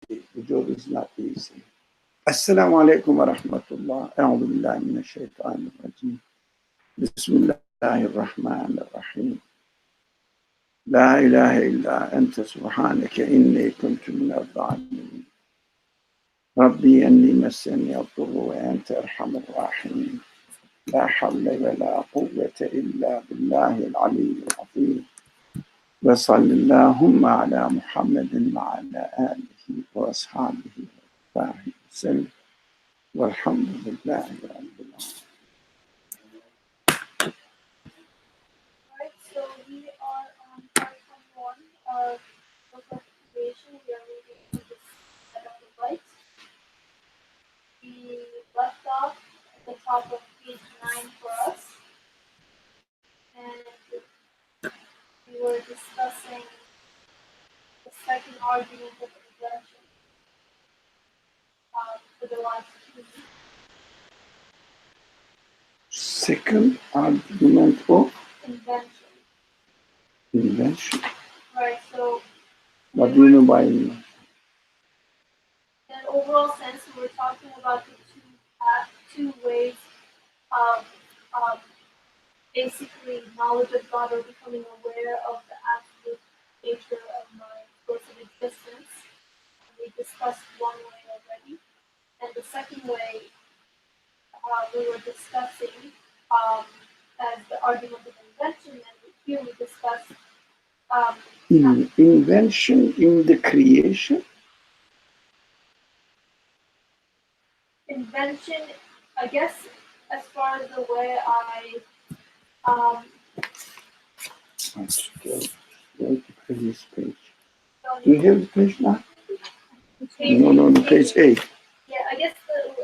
The job is not easy. Assalamu alaikum wa rahmatullah. A'udhu billahi minash shaitanir rajim. Bismillahir rahmanir rahim. La ilaha illa anta subhanaka inni kuntu minadh dhalimin. Rabbi anni massani ad-durru wa anta arhamur rahimin. La hawla wa la quwwata illa billahi al-aliyyil azim. Ve sallallahu ala Muhammedin ve ala alihi ve ashabihi ve sellem. Velhamdülillahi Rabbil alemin. Right, so we are on part 1 of book of creation. We are reading from this set of the light. We left off at the top of page 9 for us, and we were discussing the second argument of invention for the last 2 weeks. Second argument of Invention. invention. Right, so What do you mean by invention? in an overall sense, we were talking about the two ways of basically knowledge of God or becoming aware of the absolute nature of my source of existence. And we discussed one way already. And the second way we were discussing as the argument of invention, and here we discussed Invention in the creation. Invention, I guess, as far as the way I Let's go to previous page. Do you have the page now? No, page 8. Yeah, I guess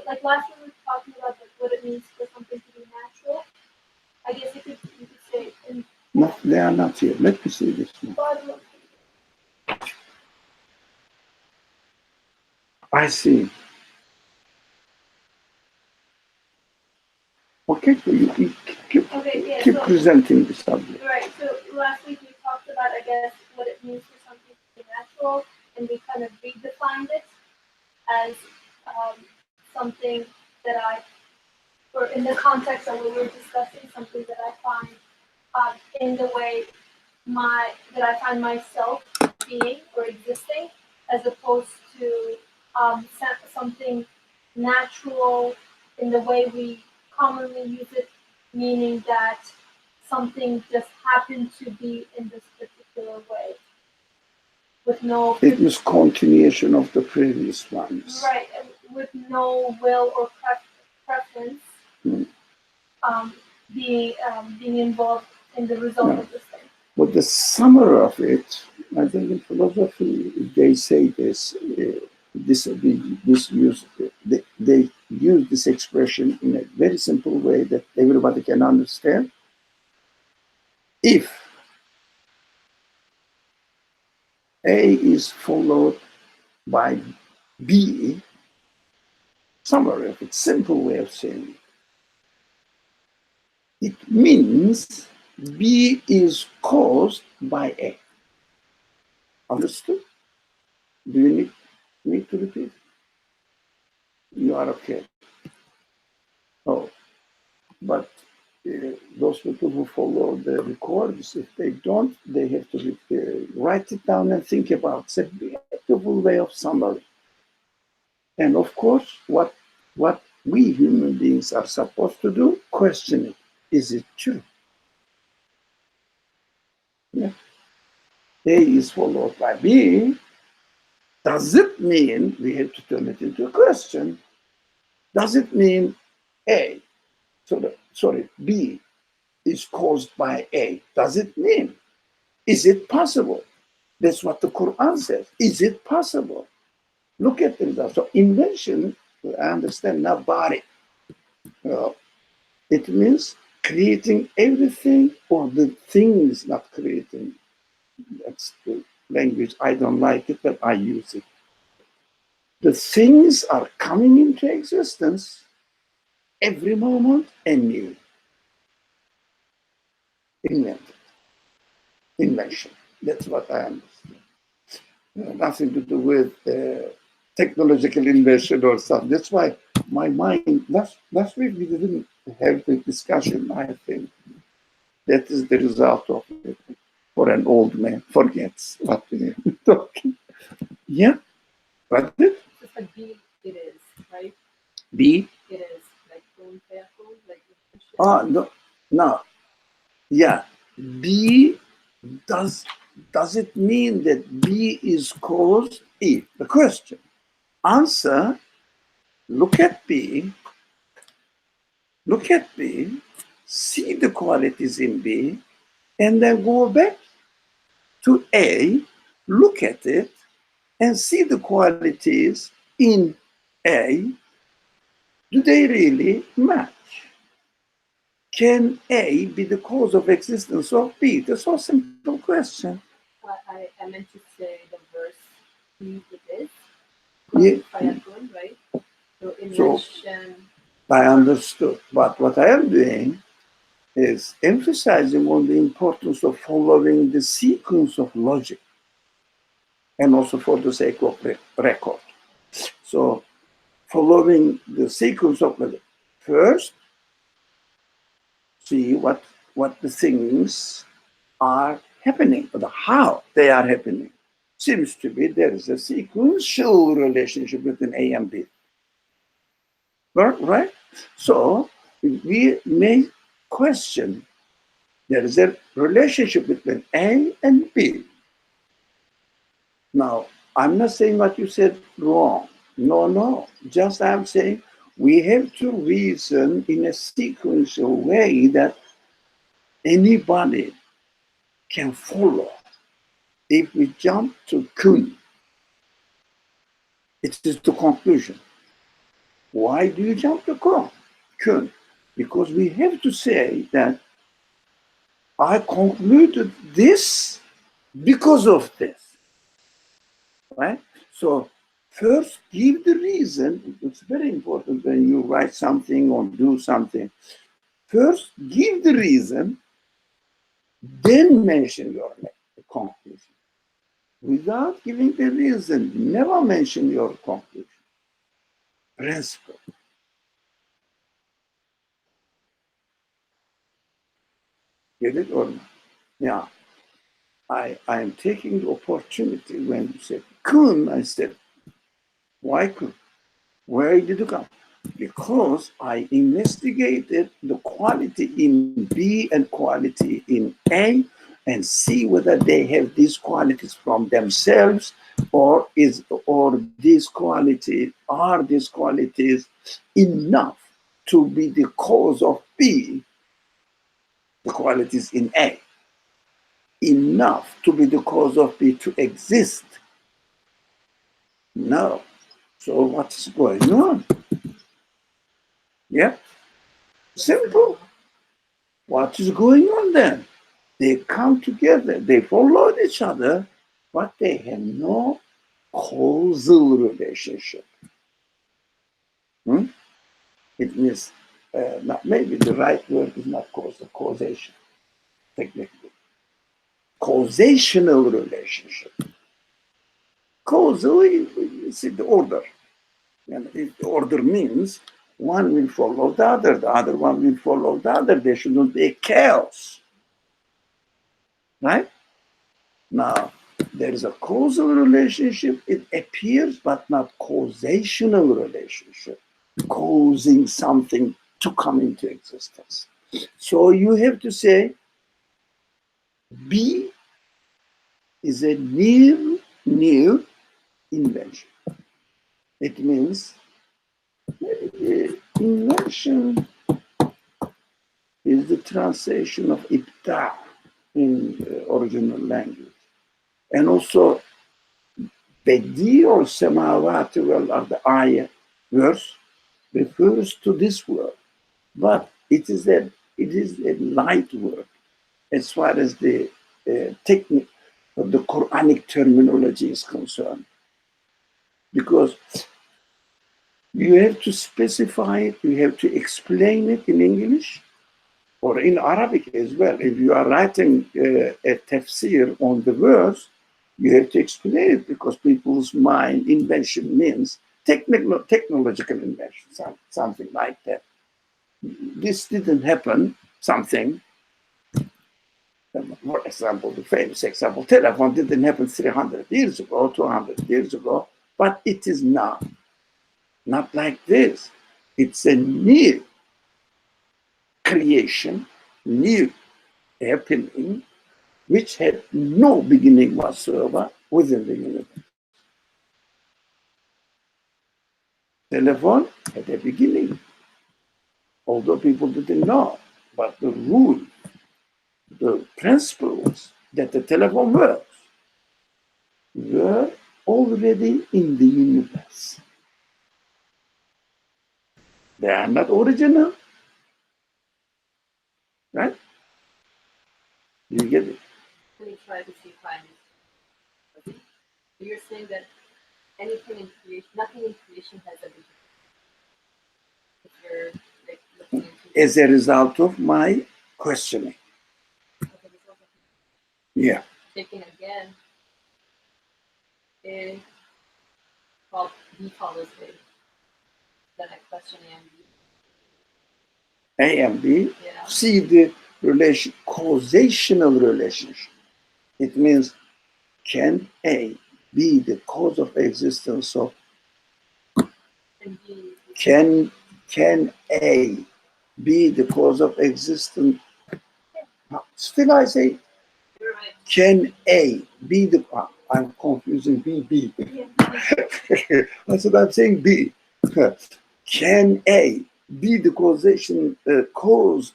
like last time we were talking about what it means for something to be natural. I guess you could say No, they are not here. Let me see this one. I see. Okay, so you keep presenting the subject. Right, so last week we talked about, I guess, what it means for something to be natural, and we kind of redefined it as something that or in the context that we were discussing, something that I find in the way that I find myself being or existing, as opposed to something natural in the way we commonly use it, meaning that something just happened to be in this particular way with no. It was continuation of the previous ones. Right, with no will or preference being involved in the result of this thing. But the summary of it, I think in philosophy they say this. They use this expression in a very simple way that everybody can understand. If A is followed by B, summary of it, simple way of saying it means B is caused by A. Understood? Do you need to repeat? You are okay. Oh, but those people who follow the records, if they don't, they have to write it down and think about it. It's a beautiful way of summary. And of course, what we human beings are supposed to do, question it. Is it true? Yeah. A is followed by B. Does it mean, we have to turn it into a question, does it mean A, B is caused by A? Does it mean? Is it possible? That's what the Quran says. Is it possible? Look at the result. So invention, I understand now body. It means creating everything or the things not creating. That's the language. I don't like it, but I use it. The things are coming into existence every moment anew. Invention. That's what I understand. Nothing to do with technological invention or something. That's why my mind, last week we didn't have the discussion, I think. That is the result of it. For an old man, forgets what we are talking. Yeah, but Just like be, it is, right? B. It is like don't careful, like Oh no, yeah. B does it mean that B is caused? E. The question. Answer. Look at B. Look at B. See the qualities in B, and then go back to A. Look at it and see the qualities in A. Do they really match? Can A be the cause of existence of B? That's a simple question. I meant to say the verse be it is. Yeah. Fayakun, right? So So invention. I understood. But what I am doing is emphasizing on the importance of following the sequence of logic, and also for the sake of record. So following the sequence of logic. First, see what the things are happening, or how they are happening. Seems to be there is a sequential relationship between A and B. Right? So we may question there is a relationship between A and B. Now, I'm not saying what you said wrong. No. Just I'm saying we have to reason in a sequential way that anybody can follow. If we jump to kun, it is the conclusion. Why do you jump to kun? Because we have to say that I concluded this because of this, right? So first give the reason. It's very important when you write something or do something. First give the reason, then mention your conclusion. Without giving the reason, never mention your conclusion. Principle. Get it or not? Yeah. I am taking the opportunity when you said kun, I said, why kun? Where did you come? Because I investigated the quality in B and quality in A and see whether they have these qualities from themselves or these qualities enough to be the cause of B, the qualities in A, enough to be the cause of B to exist. No. So what's going on? Yeah? Simple. What is going on then? They come together, they followed each other, but they have no causal relationship. It means, maybe the right word is not causation, technically. Causational relationship. Causal is the order. And if the order means one will follow the other one will follow the other. There shouldn't be chaos. Right? Now, there is a causal relationship. It appears, but not causational relationship, causing something to come into existence. So you have to say B is a new invention. It means invention is the translation of ibta in the original language. And also, Bedi or Samawati wal Ard ayah verse refers to this word, but it is a light word as far as the technique of the Quranic terminology is concerned, because you have to specify it, you have to explain it in English or in Arabic as well. If you are writing a tafsir on the verse, You have to explain it because people's mind invention means technological invention, something like that. This didn't happen, something. For example, the famous example, telephone didn't happen 300 years ago, 200 years ago, but it is now. Not like this. It's a new creation, new happening, which had no beginning whatsoever within the universe. Telephone had a beginning, although people didn't know. But the rule, the principles that the telephone works were already in the universe. They are not original, right? You get it? Let me try to see if I understand. You're saying that anything in creation, nothing in creation has a beginning. If you're like looking into As a result of my questioning. Yeah. taking again, A well, B follows A. Then I question A and B. A and B, Yeah. see the relation, causational relationship. It means, can A be the cause of existence of, And B. can A be the cause of existence? Still I say, You're right. can A be the, I'm confusing B. Yeah. That's what I'm saying, B. Can A be the cause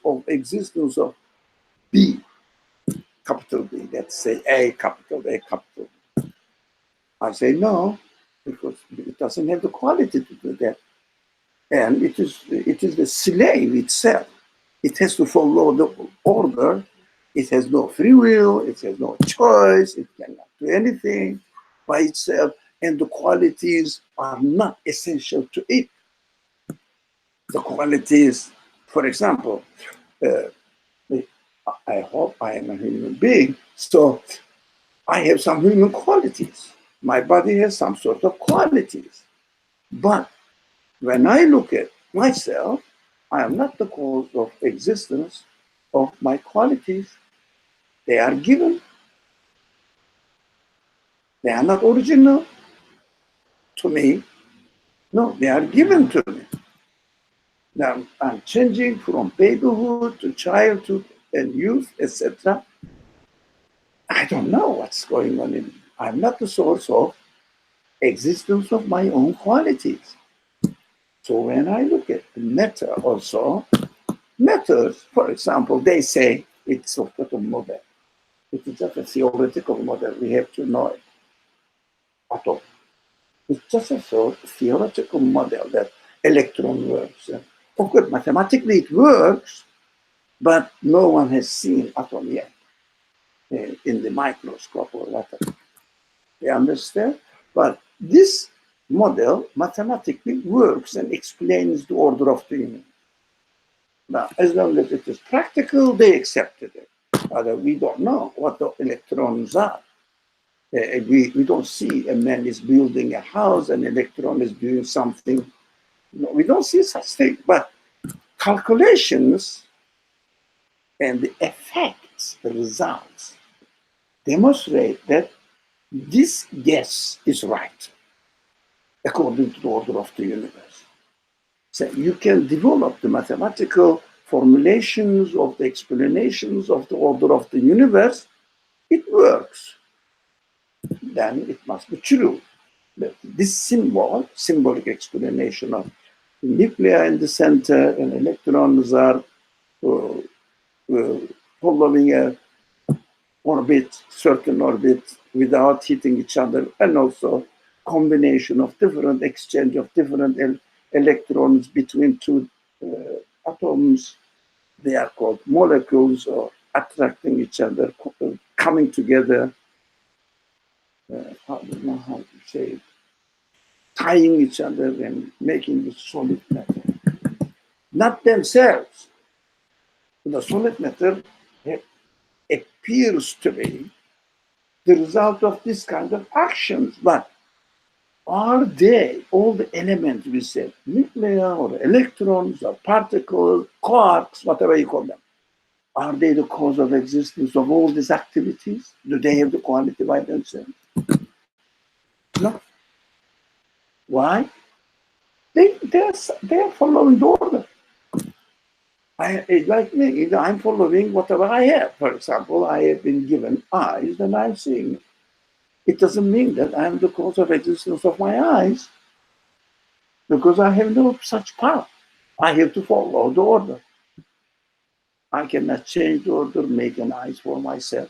of existence of B, capital B? Let's say A, capital A, capital B. I say no, because it doesn't have the quality to do that. And it is the slave itself. It has to follow the order. It has no free will. It has no choice. It cannot do anything by itself. And the qualities are not essential to it. The qualities, for example, I hope I am a human being, so I have some human qualities. My body has some sort of qualities. But when I look at myself, I am not the cause of existence of my qualities. They are given. They are not original to me. No, they are given to me. Now I'm changing from babyhood to childhood and youth, etc. I don't know what's going on in me. I'm not the source of existence of my own qualities. So when I look at matter also, matters, for example, they say it's sort of a model. It is just a theoretical model. We have to know it at all. It's just a theoretical model that electron works. Of course, mathematically it works, but no one has seen atom yet in the microscope or whatever. You understand? But this model mathematically works and explains the order of the universe. Now, as long as it is practical, they accepted it. We don't know what the electrons are. We don't see a man is building a house, an electron is doing something. No, we don't see such thing. But calculations and the effects, the results, demonstrate that this guess is right according to the order of the universe. So you can develop the mathematical formulations of the explanations of the order of the universe. It works. Then it must be true. But this symbolic explanation of the nuclei in the center and electrons are following a certain orbit without hitting each other, and also combination of different exchange of different electrons between two atoms. They are called molecules, or attracting each other, coming together. I don't know how to say it. Tying each other and making the solid matter. Not themselves. The solid matter appears to be the result of this kind of actions. But are they, all the elements we said, nuclear or electrons or particles, quarks, whatever you call them, are they the cause of existence of all these activities? Do they have the quality by themselves? No. Why? They are following the order. Like me, I'm following whatever I have. For example, I have been given eyes and I'm seeing it. It doesn't mean that I'm the cause of existence of my eyes, because I have no such power. I have to follow the order. I cannot change the order, make an eye for myself.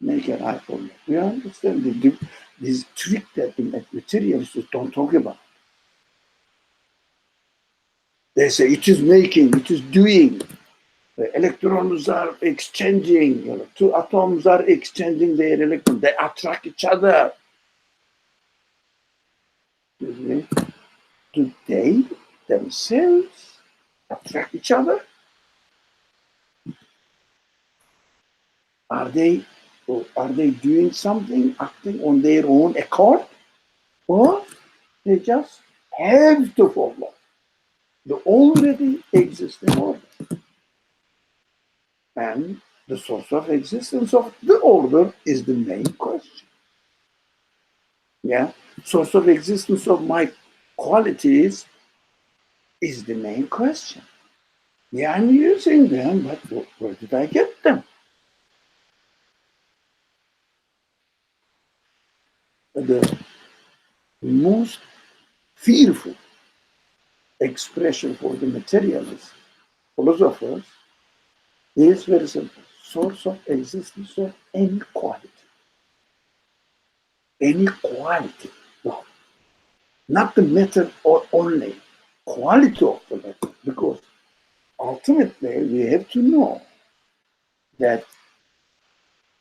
Make an eye for me. You understand this trick that the materialists don't talk about. They say it is making, it is doing. The electrons are exchanging, two atoms are exchanging their electrons. They attract each other. Do they themselves attract each other? Are they doing something, acting on their own accord? Or they just have to follow the already existing order? And the source of existence of the order is the main question. Yeah, source of existence of my qualities is the main question. Yeah, I'm using them, but where did I get them? The most fearful expression for the materialist philosophers is very simple: source of existence of any quality. Any quality. No, not the matter or only quality of the matter, because ultimately we have to know that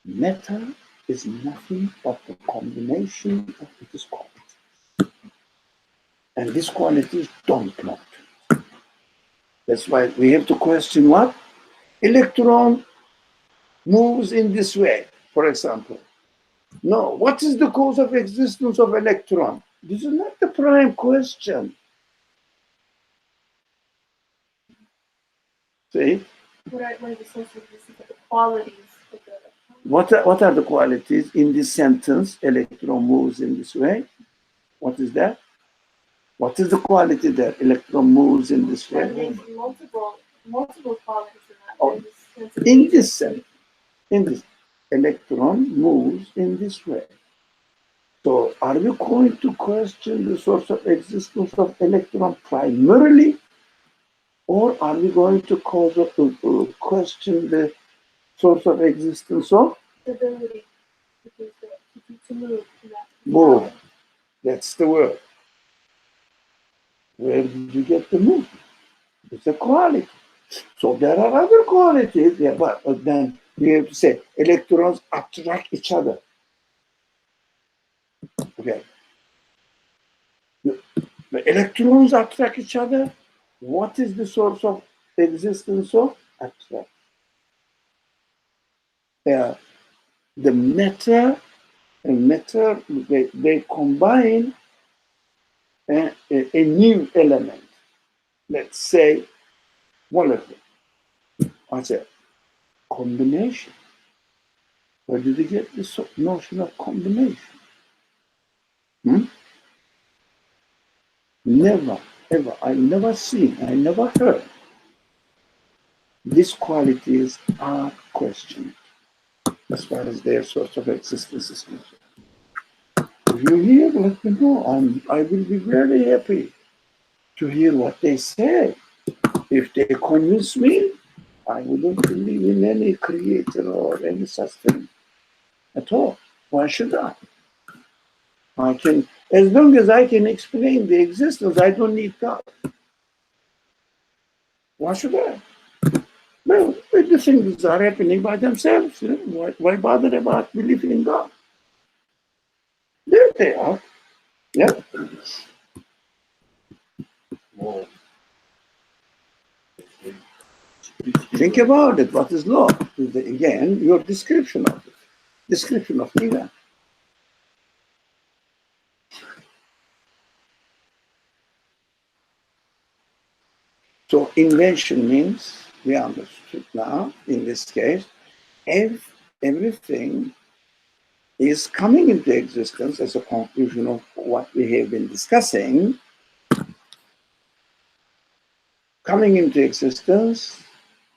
matter is nothing but the combination of its qualities. And these qualities don't belong to it. That's why we have to question what? Electron moves in this way, for example. No, what is the cause of existence of electron? This is not the prime question. See? What are the sources of the qualities of the What are the qualities in this sentence? Electron moves in this way. What is that? What is the quality there? Electron moves in this way. there's multiple qualities in that. Oh, There's a in this sense, in this, electron moves in this way. So are we going to question the source of existence of electron primarily, or are we going to question the source of existence of ability to move in that. move? That's the word. Where did you get the movement? It's a quality. So there are other qualities, yeah, but then you have to say electrons attract each other. Okay. The electrons attract each other. What is the source of existence of attraction? The matter and matter, they combine a new element. Let's say molecule. I said combination. Where did you get this notion of combination? Never, ever. I never seen, I never heard. These qualities are questioned as far as their source of existence is concerned. If you hear, let me know. I will be very happy to hear what they say. If they convince me, I wouldn't believe in any creator or any such thing at all. Why should I? I can, as long as I can explain the existence, I don't need God. Why should I? Well, the things are happening by themselves. You know? Why bother about believing in God? There they are. Yeah. Well, Think about it. What is law? Again, your description of it. description of the event. So invention means, we understood now, in this case, everything is coming into existence as a conclusion of what we have been discussing, coming into existence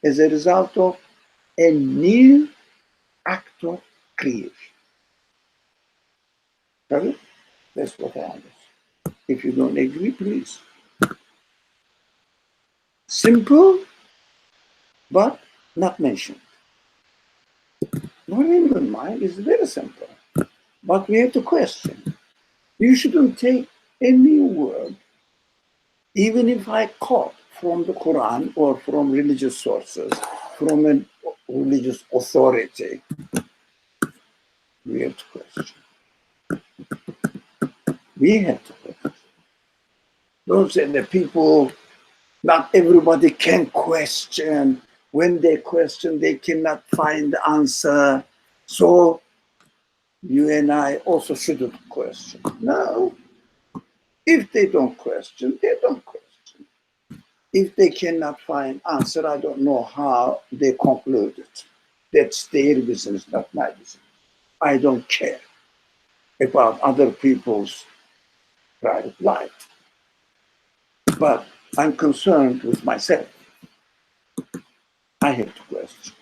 as a result of a new act of creation. Okay? That's what I understand. If you don't agree, please. Simple, but not mentioned. Not in your mind is very simple, but we have to question. You shouldn't take any word, even if I quote from the Quran or from religious sources, from a religious authority. We have to question. We have to question. Don't say that people, not everybody can question. When they question, they cannot find the answer. So you and I also shouldn't question. No. If they don't question, they don't question. If they cannot find answer, I don't know how they concluded. That's their business, not my business. I don't care about other people's private life. But I'm concerned with myself. I have to question.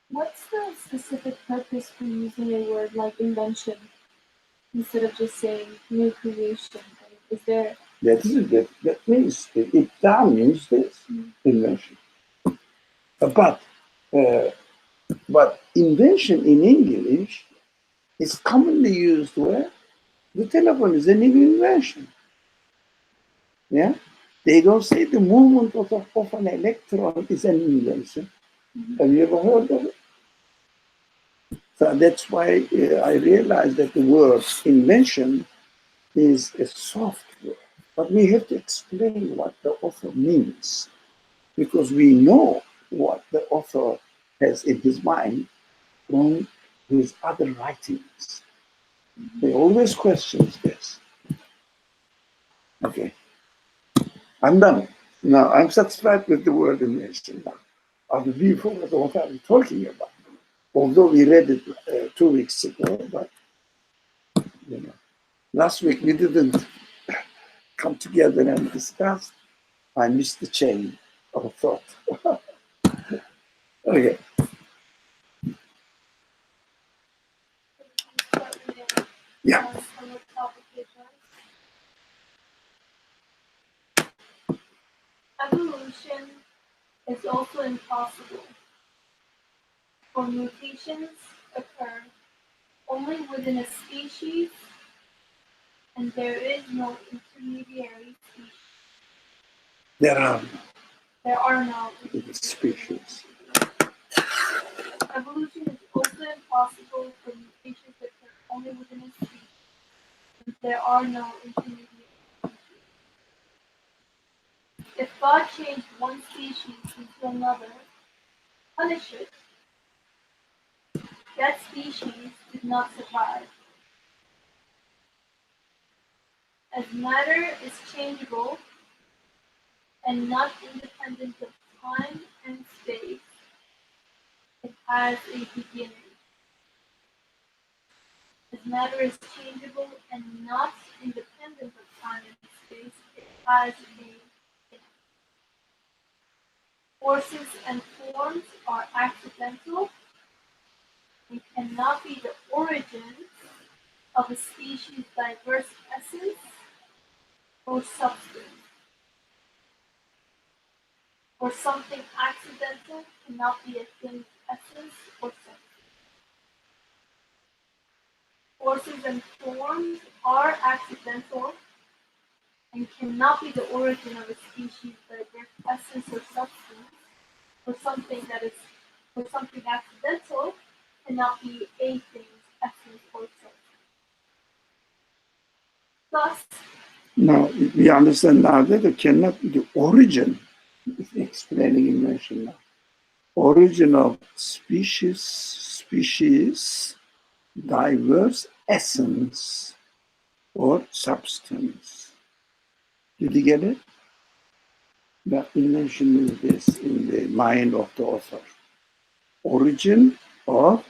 What's the specific purpose for using a word like invention instead of just saying new creation? Is there? That means it means this invention. But invention in English is commonly used where the telephone is a new invention. Yeah, they don't say the movement of an electron is an invention. Have you ever heard of it? So that's why I realized that the word invention is a soft word. But we have to explain what the author means, because we know what the author has in his mind from his other writings. He always questions this. Okay, I'm done. Now, I'm satisfied with the word invention now. I'll be forward what I'm talking about. Although we read it 2 weeks ago, but you know, last week we didn't come together and discuss. I missed the chain of thought. Okay. Yeah. Evolution is also impossible, for mutations occur only within a species, and there is no intermediary species. There are no species. Evolution is also impossible, for mutations occur only within a species, and there are no intermediary species. If God changed one species into another, punish it, that species did not survive. As matter is changeable and not independent of time and space, it has a beginning. As matter is changeable and not independent of time and space, it has a beginning. Forces and forms are accidental and cannot be the origin of a species' diverse essence or substance. Or something accidental cannot be a thing's essence or substance. Forces and forms are accidental and cannot be the origin of a species' diverse essence or substance. For something accidental cannot be a thing's essence or substance. Thus, now we understand now that it cannot be the origin. Explaining invention now. Origin of species, species, diverse essence or substance. Did you get it? That we mentioned this in the mind of the author. Origin of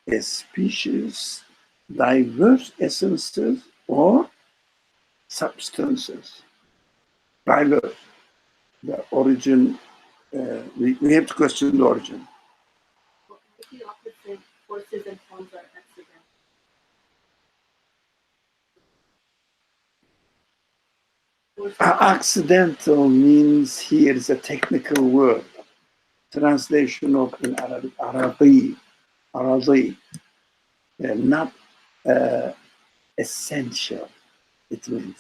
a species, diverse essences or substances. Diverse. The origin, we have to question the origin. If the author said forces and forms are accidental. Accidental means here is a technical word. Translation of in Arabic, Arabi, not essential. It means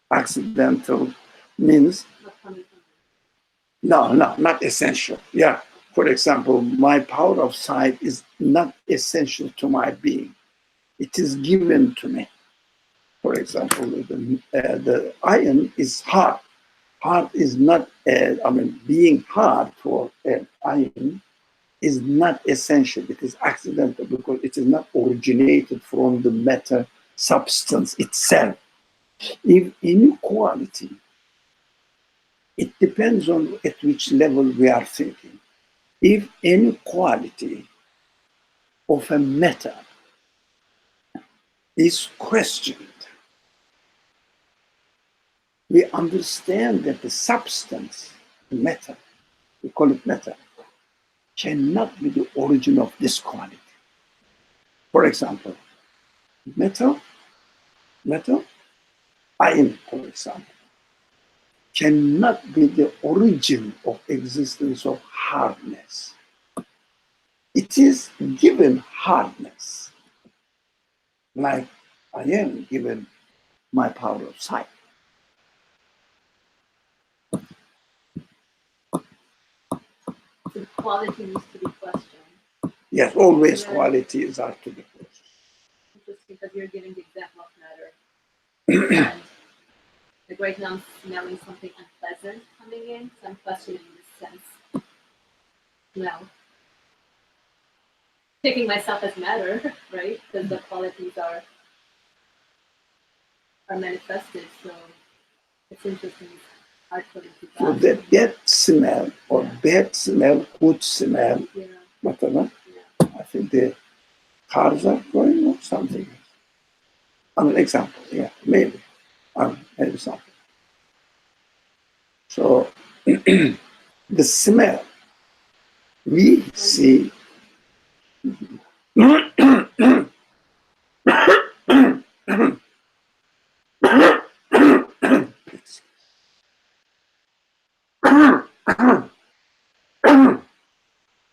accidental means no, not essential. Yeah. For example, my power of sight is not essential to my being. It is given to me. For example, the iron is hard. Hard is not, being hard for an iron is not essential. It is accidental because it is not originated from the matter substance itself. If inequality, it depends on at which level we are thinking. If inequality of a matter is questioned, we understand that the substance, matter, we call it matter, cannot be the origin of this quality. For example, metal, iron, for example, cannot be the origin of existence of hardness. It is given hardness, like I am given my power of sight. The quality needs to be questioned. Yes, always qualities are to be questioned. Interesting, because you're giving the example of matter. And like right now I'm smelling something unpleasant coming in, so I'm questioning this sense. Now, taking myself as matter, right? Because the qualities are manifested, so it's interesting. It's hard for them to So grasp. that smell or bad smell, good smell, Yeah. whatever, Yeah. I think the cars are going or something. Example, yeah, maybe. Maybe something. So the smell we see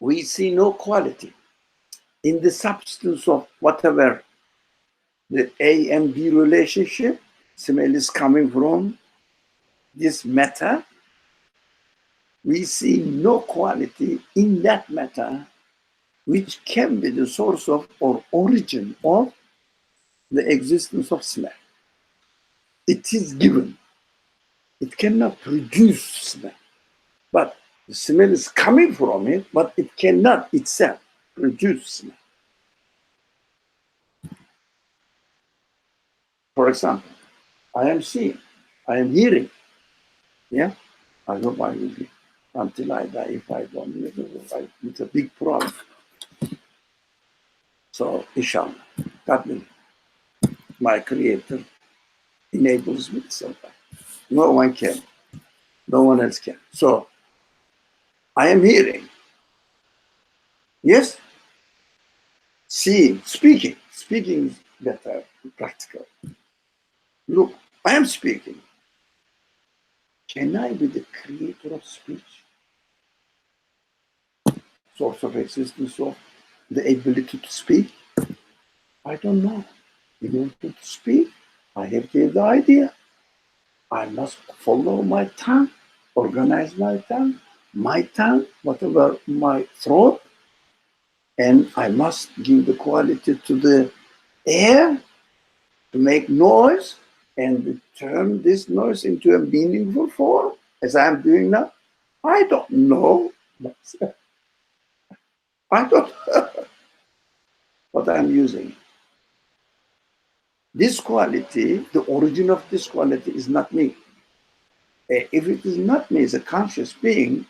we see no quality in the substance of whatever the A and B relationship. Smell is coming from this matter. We see no quality in that matter, which can be the source of or origin of the existence of smell. It is given. It cannot produce smell, but the smell is coming from it, but it cannot itself produce smell. For example, I am seeing, I am hearing. Yeah, I hope I will be until I die. If I don't, it's a big problem. So, inshallah, God will, my creator, enables me so that no one can, no one else can. So, I am hearing. Yes, seeing, speaking. Speaking is better, practical. Look, I am speaking. Can I be the creator of speech? Source of existence of the ability to speak? I don't know. In order to speak, I have to have the idea. I must follow my tongue, organize my tongue, whatever my throat, and I must give the quality to the air to make noise and turn this noise into a meaningful form, as I am doing now. I don't know. I don't. but I'm using it. This quality, the origin of this quality is not me. If it is not me as a conscious being,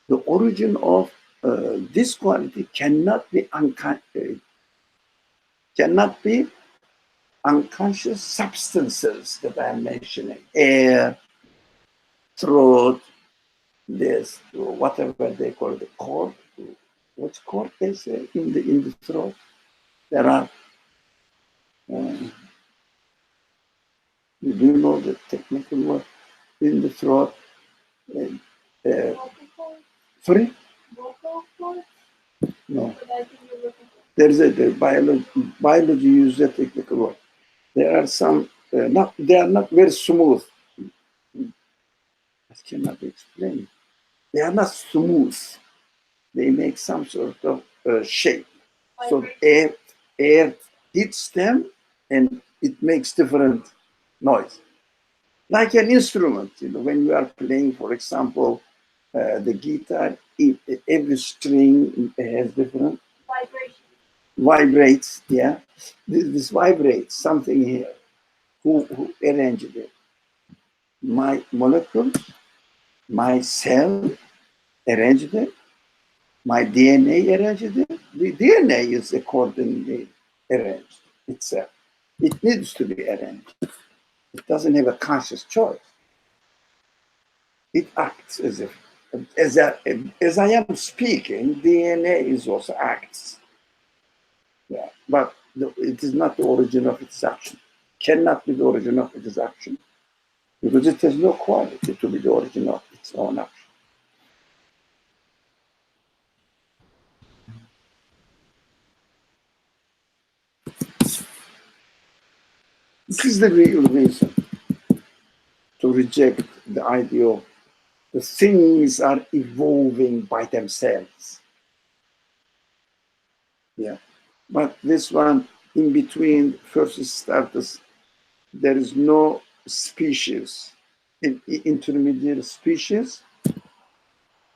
the origin of this quality cannot be unconscious substances that I'm mentioning. Air, throat, this, whatever they call the cord. What's cord they say in the throat? There are, do you know the technical word in the throat? Vocal cords? Sorry? Vocal cords? No. What I think you're looking for. There's the biology uses a technical word. There are some, they are not very smooth. I cannot explain. They are not smooth. They make some sort of shape. So air hits them and it makes different noise. Like an instrument, when you are playing, for example, the guitar, every string has different Vibration. Vibrates, yeah. This vibrates something here. Who arranged it? My molecules, my cell arranged it, my DNA arranged it. The DNA is accordingly arranged itself. It needs to be arranged. It doesn't have a conscious choice. It acts as if, as I am speaking, DNA is also acts. Yeah, but it is not the origin of its action. Cannot be the origin of its action because it has no quality to be the origin of its own action. This is the real reason to reject the idea of the things are evolving by themselves. Yeah, but this one in between first status, there is no species, intermediate species.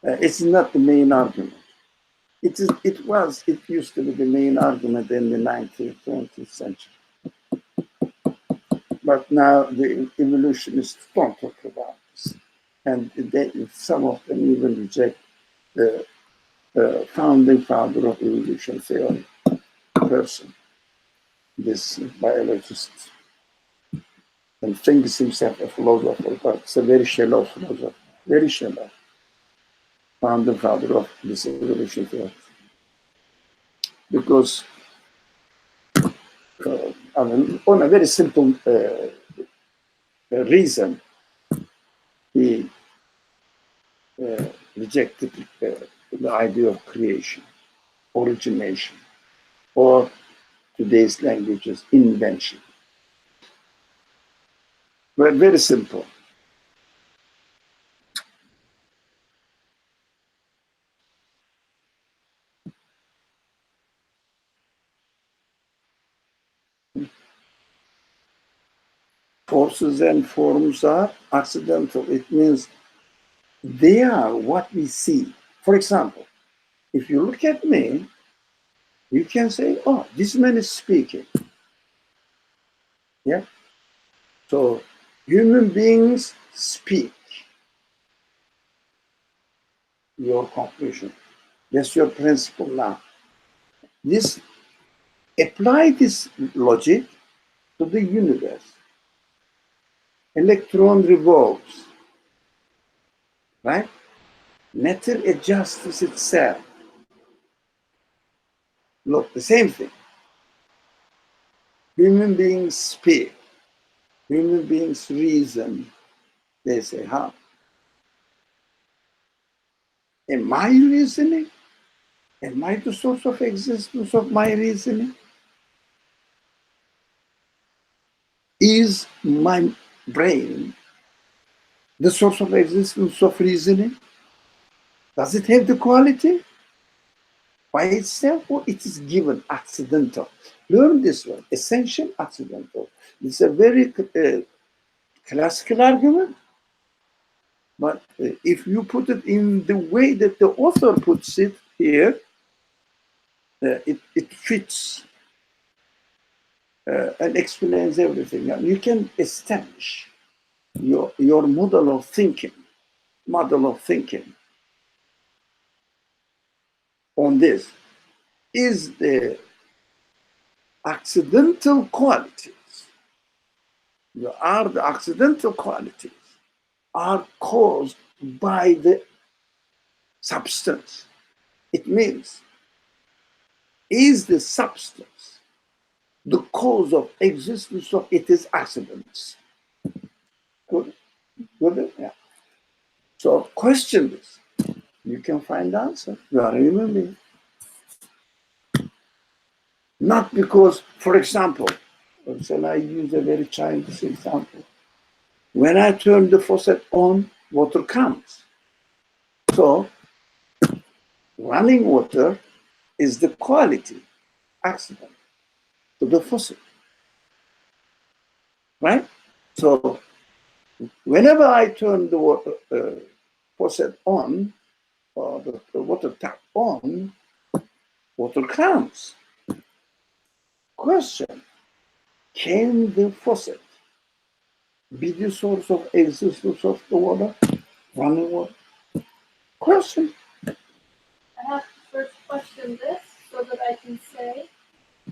It's not the main argument. It used to be the main argument in the 19th, 20th century. But now the evolutionists don't talk about this. And some of them even reject the founding father of evolution theory person, this biologist, and thinks himself a philosopher, but it's a very shallow philosopher, very shallow, founding father of this evolution theory. Because I mean, on a very simple reason, he rejected the idea of creation, origination, or today's languages, invention. But very simple. Forces and forms are accidental. It means they are what we see. For example, if you look at me, you can say, oh, this man is speaking. Yeah. So human beings speak. Your conclusion. That's your principle now. Apply this logic to the universe. Electron revolves, right? Matter adjusts itself. Look, the same thing. Human beings speak. Human beings reason. They say, how? Am I reasoning? Am I the source of existence of my reasoning? Is my brain the source of existence of reasoning? Does it have the quality by itself, or it is given accidental? Learn this one, essential accidental. It's a very classical argument, but if you put it in the way that the author puts it here, it fits and explains everything. And you can establish your model of thinking on this. Is the accidental qualities, the accidental qualities are caused by the substance. It means, is the substance the cause of existence of its accidents? Good? Good? Yeah. So question this. You can find the answer. You are a human being. Not because, for example, shall I use a very childish example? When I turn the faucet on, water comes. So running water is the quality accident to the faucet, right? So whenever I turn the water, faucet on, or the water tap on, water comes. Question, can the faucet be the source of existence of the water, running water? Question. I have to first question this so that I can say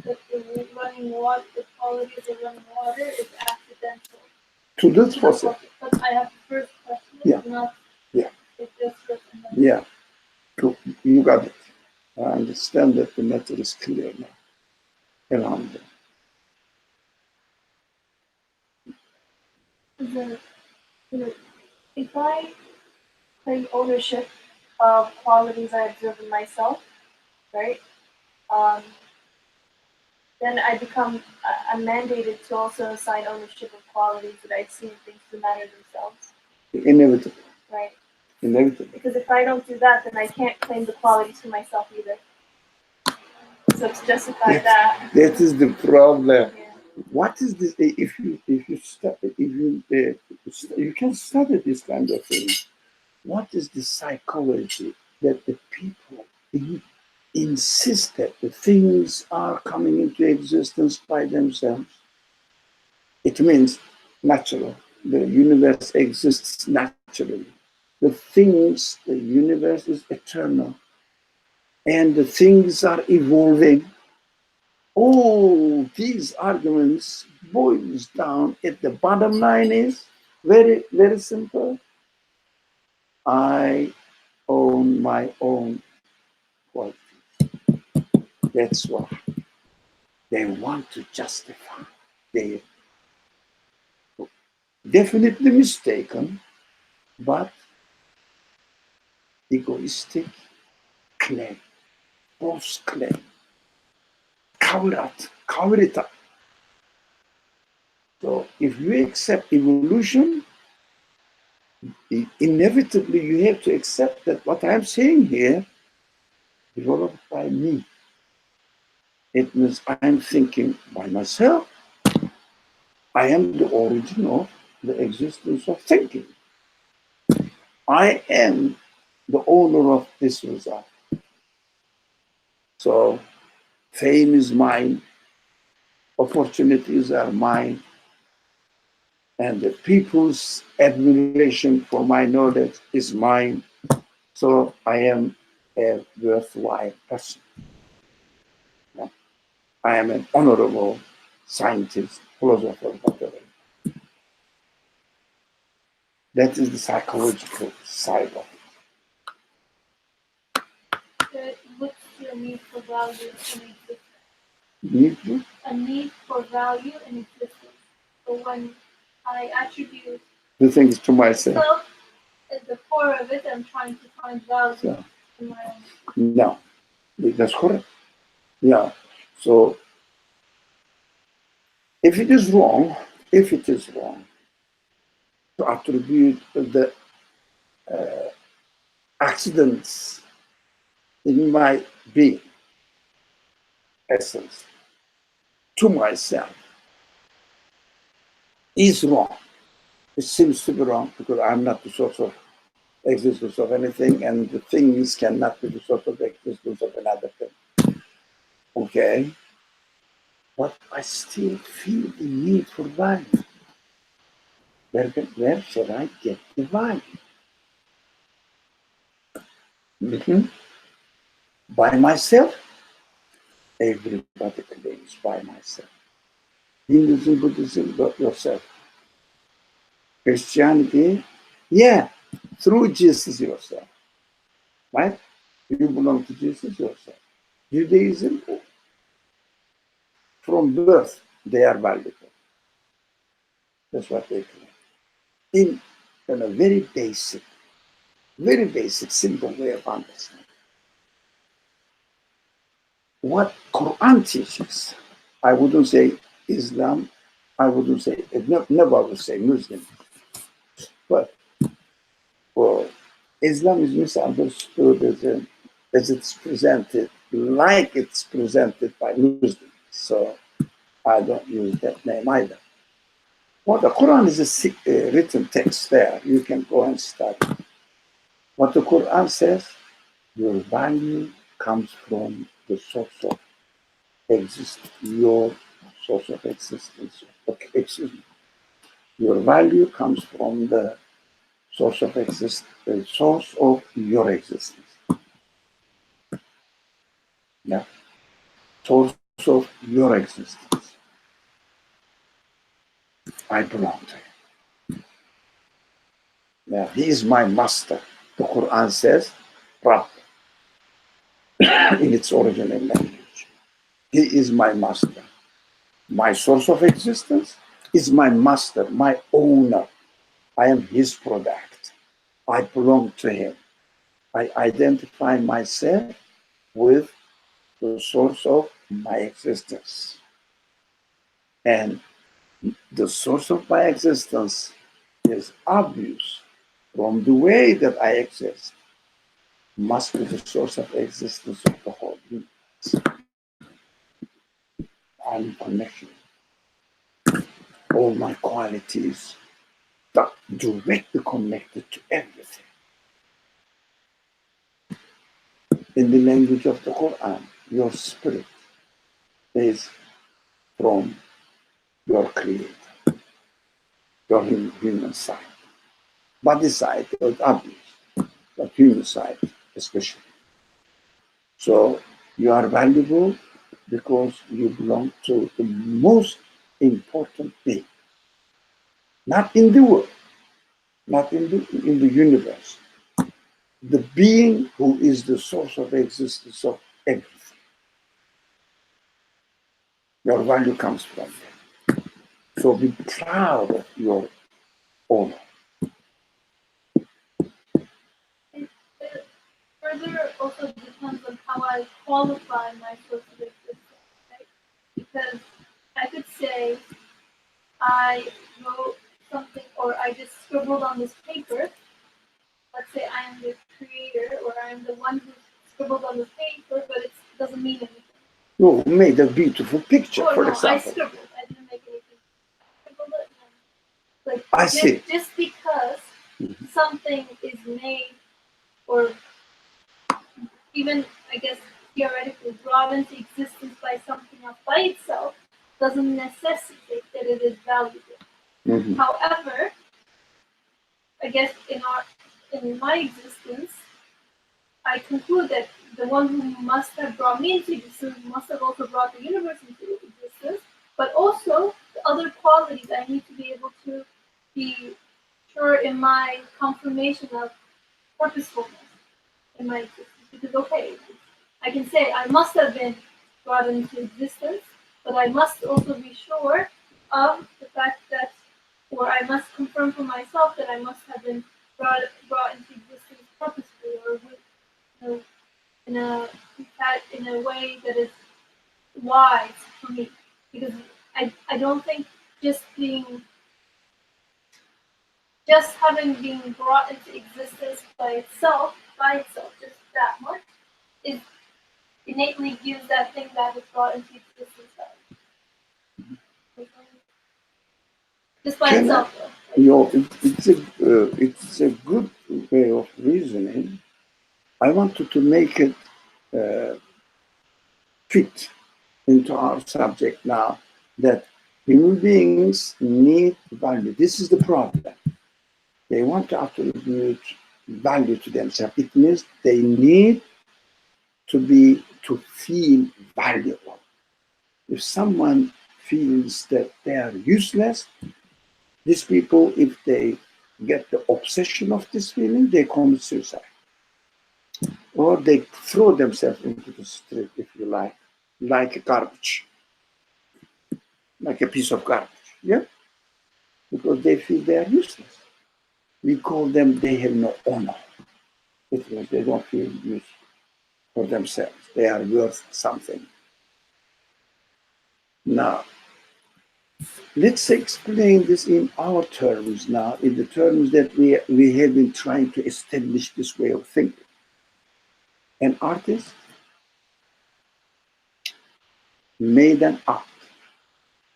that the running water, the quality of the running water is accidental. To this faucet. But I have to first question it, Yeah. not Yeah. if this written. Yeah. You got it. I understand that the matter is clear now. Alhamdulillah. If I claim ownership of qualities I observe in myself, right? Then I become, I'm mandated to also assign ownership of qualities that I see in things to matter themselves, Inevitable. right? Inevitable. Because if I don't do that, then I can't claim the qualities for myself either. So to justify that. That is the problem. Yeah. What is this? If you can study this kind of thing. What is the psychology that the people insist that the things are coming into existence by themselves? It means natural. The universe exists naturally. The things, the universe is eternal. And the things are evolving. All these arguments boils down at the bottom line is very, very simple. I own my own qualities. That's why they want to justify. They definitely mistaken, but egoistic claim, false claim, cover it up. So if you accept evolution, inevitably you have to accept that what I'm saying here developed by me. It means I'm thinking by myself. I am the origin of the existence of thinking. I am the owner of this result. So fame is mine, opportunities are mine, and the people's admiration for my knowledge is mine. So I am a worthwhile person. I am an honorable scientist, philosopher, whatever. That is the psychological side of it. What's your need for value in existence? Need you? A need for value in existence. So when I attribute The things to myself. myself at the core of it, I'm trying to find value So, in my own. no, that's correct. Yeah. So if it is wrong to attribute the accidents in my being, essence, to myself, is wrong. It seems to be wrong because I'm not the source of existence of anything, and the things cannot be the source of existence of another thing. Okay? but I still feel the need for value. Where should I get the value? Mhm. By myself? Everybody claims by myself. Hinduism, Buddhism, but yourself. Christianity, yeah, through Jesus yourself, right? You belong to Jesus yourself. Judaism, from birth, they are valuable. That's what they claim. In a very basic, simple way of understanding. What Quran teaches, I wouldn't say Islam, I wouldn't say, never would say Muslim, but well, Islam is misunderstood as it's presented, like it's presented by Muslims. So I don't use that name either. Well, the Quran is a written text there. You can go and study. What the Quran says, your value comes from the source of existence, your source of existence. Okay, excuse me. Your value comes from the source of the source of your existence. Yeah, source of your existence. I belong to him. Yeah, he is my master. The Quran says, Rabb, in its original language. He is my master. My source of existence is my master, my owner. I am his product. I belong to him. I identify myself with the source of my existence. And the source of my existence is obvious from the way that I exist, must be the source of existence of the whole universe. I'm in connection. All my qualities are directly connected to everything. In the language of the Quran, your spirit is from your creator, your human side. Body side is obvious, but human side especially. So you are valuable because you belong to the most important being, not in the world, not in the universe. The being who is the source of existence of everything. Your value comes from there. So be proud of your owner. It further also depends on how I qualify my source of existence, right? Because I could say I wrote something or I just scribbled on this paper. Let's say I am the creator or I am the one who scribbled on the paper, but it doesn't mean anything. You made a beautiful picture, Oh for no, example. I scribbled. I didn't make anything. I scribbled it. Like I see. just because something is made or even I guess theoretically brought into existence by something else by itself doesn't necessitate that it is valuable. Mhm. However, I guess in my existence, I conclude that the one who must have brought me into existence must have also brought the universe into existence, but also the other qualities I need to be able to be sure in my confirmation of purposefulness in my existence. Because okay, I can say I must have been brought into existence, but I must also be sure of the fact that, or I must confirm for myself that I must have been brought into existence purposefully or with, you know, in a way that is wise for me. Because I don't think just having been brought into existence by itself, just that much, is innately gives that thing that is brought into existence just by Can I, itself though. it's a good way of reasoning. I wanted to make it fit into our subject now, that human beings need value. This is the problem. They want to attribute value to themselves. It means they need to feel valuable. If someone feels that they are useless, these people, if they get the obsession of this feeling, they commit suicide. Or they throw themselves into the street, if you like a garbage, like a piece of garbage. Yeah? Because they feel they are useless. We call them, they have no honor. It means they don't feel useful for themselves. They are worth something. Now, let's explain this in our terms now, in the terms that we have been trying to establish this way of thinking. An artist made an art.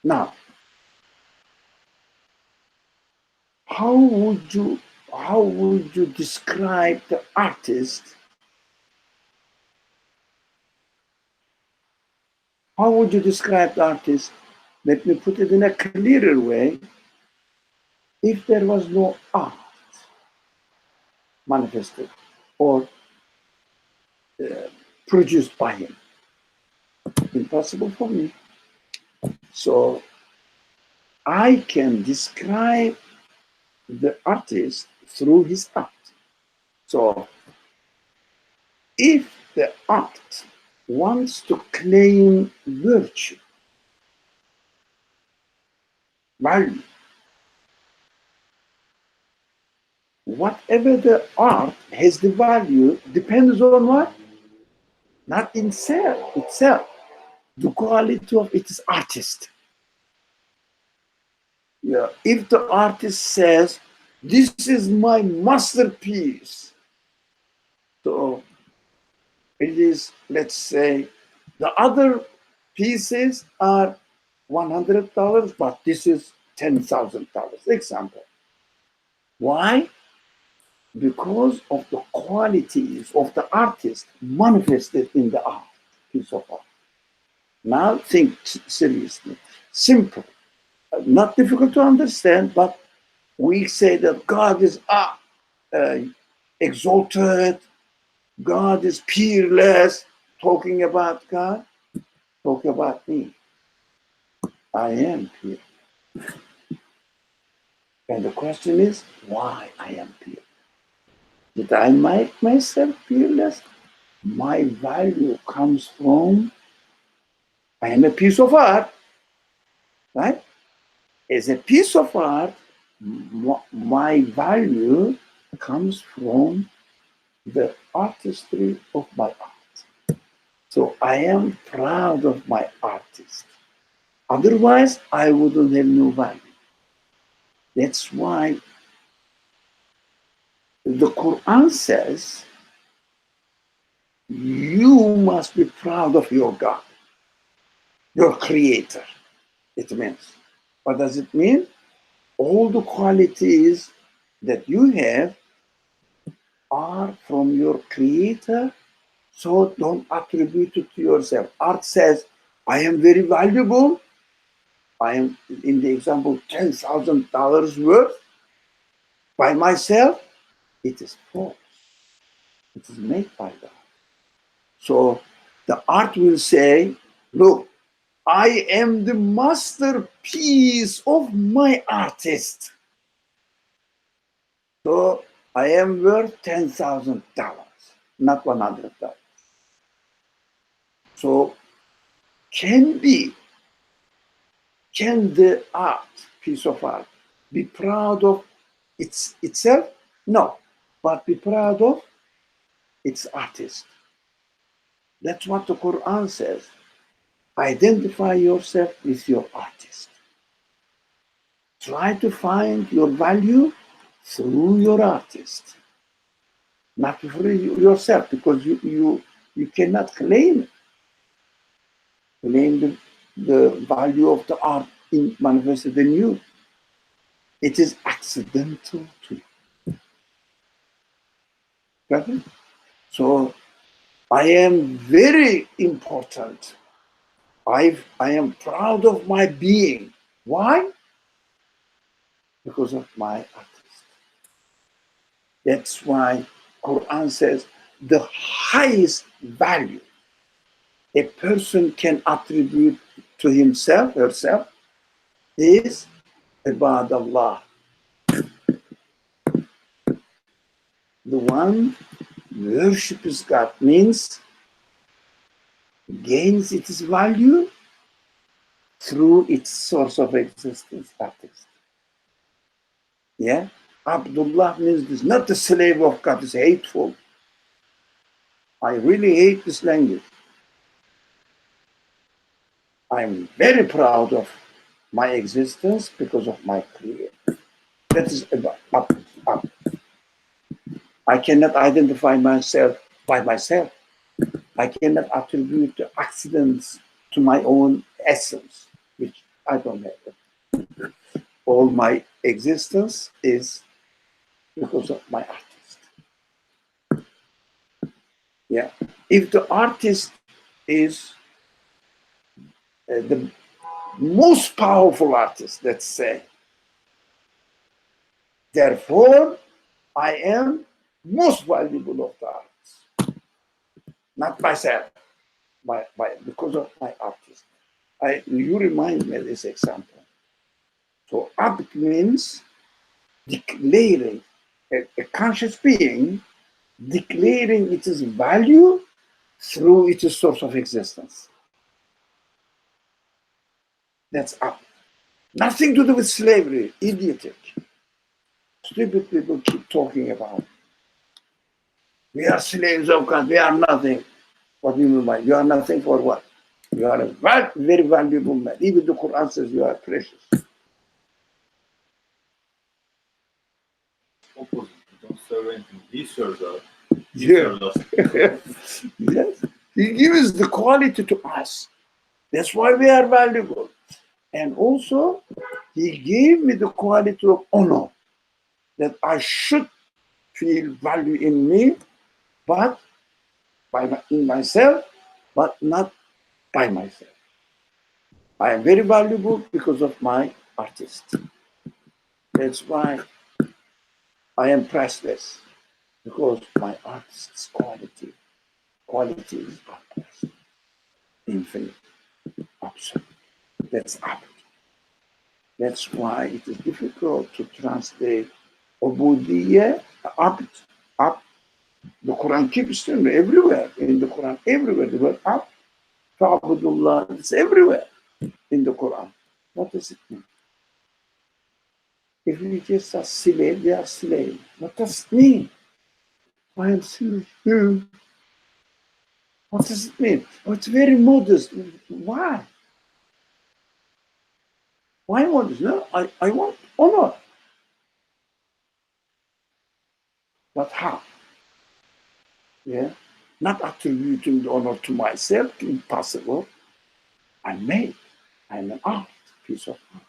Now, how would you describe the artist? How would you describe the artist? Let me put it in a clearer way. If there was no art manifested or produced by him, impossible for me. So I can describe the artist through his art. So if the art wants to claim virtue, value, whatever the art has the value depends on what? Not in itself, the quality of its artist. Yeah. If the artist says, this is my masterpiece, so it is, let's say, the other pieces are $100, but this is $10,000. Example. Why? Because of the qualities of the artist manifested in the art, piece of art. Now think seriously. Simple. Not difficult to understand, but we say that God is exalted, God is peerless. Talking about God, talk about me. I am peerless. And the question is, why I am peerless? Did I make myself peerless? My value comes from, I am a piece of art, right? As a piece of art, my value comes from the artistry of my art. So I am proud of my artist. Otherwise, I wouldn't have no value. That's why the Quran says, you must be proud of your God, your creator. It means, what does it mean? All the qualities that you have are from your creator, so don't attribute it to yourself. Art says, I am very valuable. I am, in the example, $10,000 worth by myself. It is false. It is made by God. So the art will say, look, I am the masterpiece of my artist. So I am worth $10,000, not $100. So can the art, piece of art, be proud of itself? No, but be proud of its artist. That's what the Quran says. Identify yourself with your artist. Try to find your value through your artist, not through yourself, because you cannot claim the value of the art manifested in you. It is accidental to you. Got it? So I am very important. I am proud of my being. Why? Because of my artist. That's why Quran says the highest value a person can attribute to himself, herself, is ibad Allah. The one worships God means gains its value through its source of existence, artist. Yeah? Abdullah means this, not the slave of God, it's hateful. I really hate this language. I'm very proud of my existence because of my creator. That is about up. I cannot identify myself by myself. I cannot attribute the accidents to my own essence, which I don't have. All my existence is because of my artist. Yeah. If the artist is the most powerful artist, let's say, therefore, I am most valuable of the arts, not myself, because of my artist. You remind me of this example. So abd means declaring, a conscious being declaring its value through its source of existence. That's abd. Nothing to do with slavery, idiotic. Stupid people keep talking about. We are slaves of God, we are nothing. What do you mean by you are nothing for what? You are a very valuable man. Even the Quran says you are precious. Opposite. We don't serve anything. He serves us. He Yeah. serves us. Yes. He gives the quality to us. That's why we are valuable. And also, he gave me the quality of honor that I should feel value in me, but in myself, but not by myself. I am very valuable because of my artist. That's why I am priceless, because my artist's quality is priceless, infinite, absolute. That's abd. That's why it is difficult to translate ubudiyya, abd, abd. The Quran keeps saying everywhere, in the Quran, everywhere, the word abd, ta'budullah, it's everywhere in the Quran. What does it mean? If we just are slave, they are slave. What does it mean? I am slave. What does it mean? Oh, it's very modest. Why? Why modest? No, I want honor. But how? Yeah? Not attributing the honor to myself, impossible. I'm made. I'm an art, piece of art.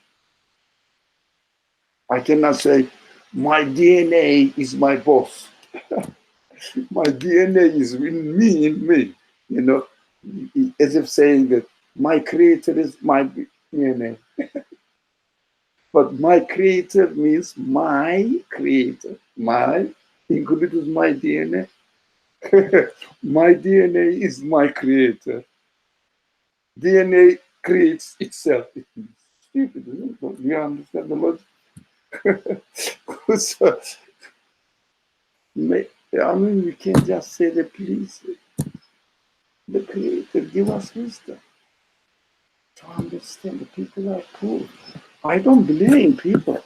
I cannot say, my DNA is my boss. My DNA is in me, you know, as if saying that my creator is my DNA. But my creator means my creator. My includes my DNA. My DNA is my creator. DNA creates itself. It's stupid, isn't it? Do you understand the logic? So, I mean, we can't just say that, please, the Creator, give us wisdom to understand the people are poor. I don't blame people.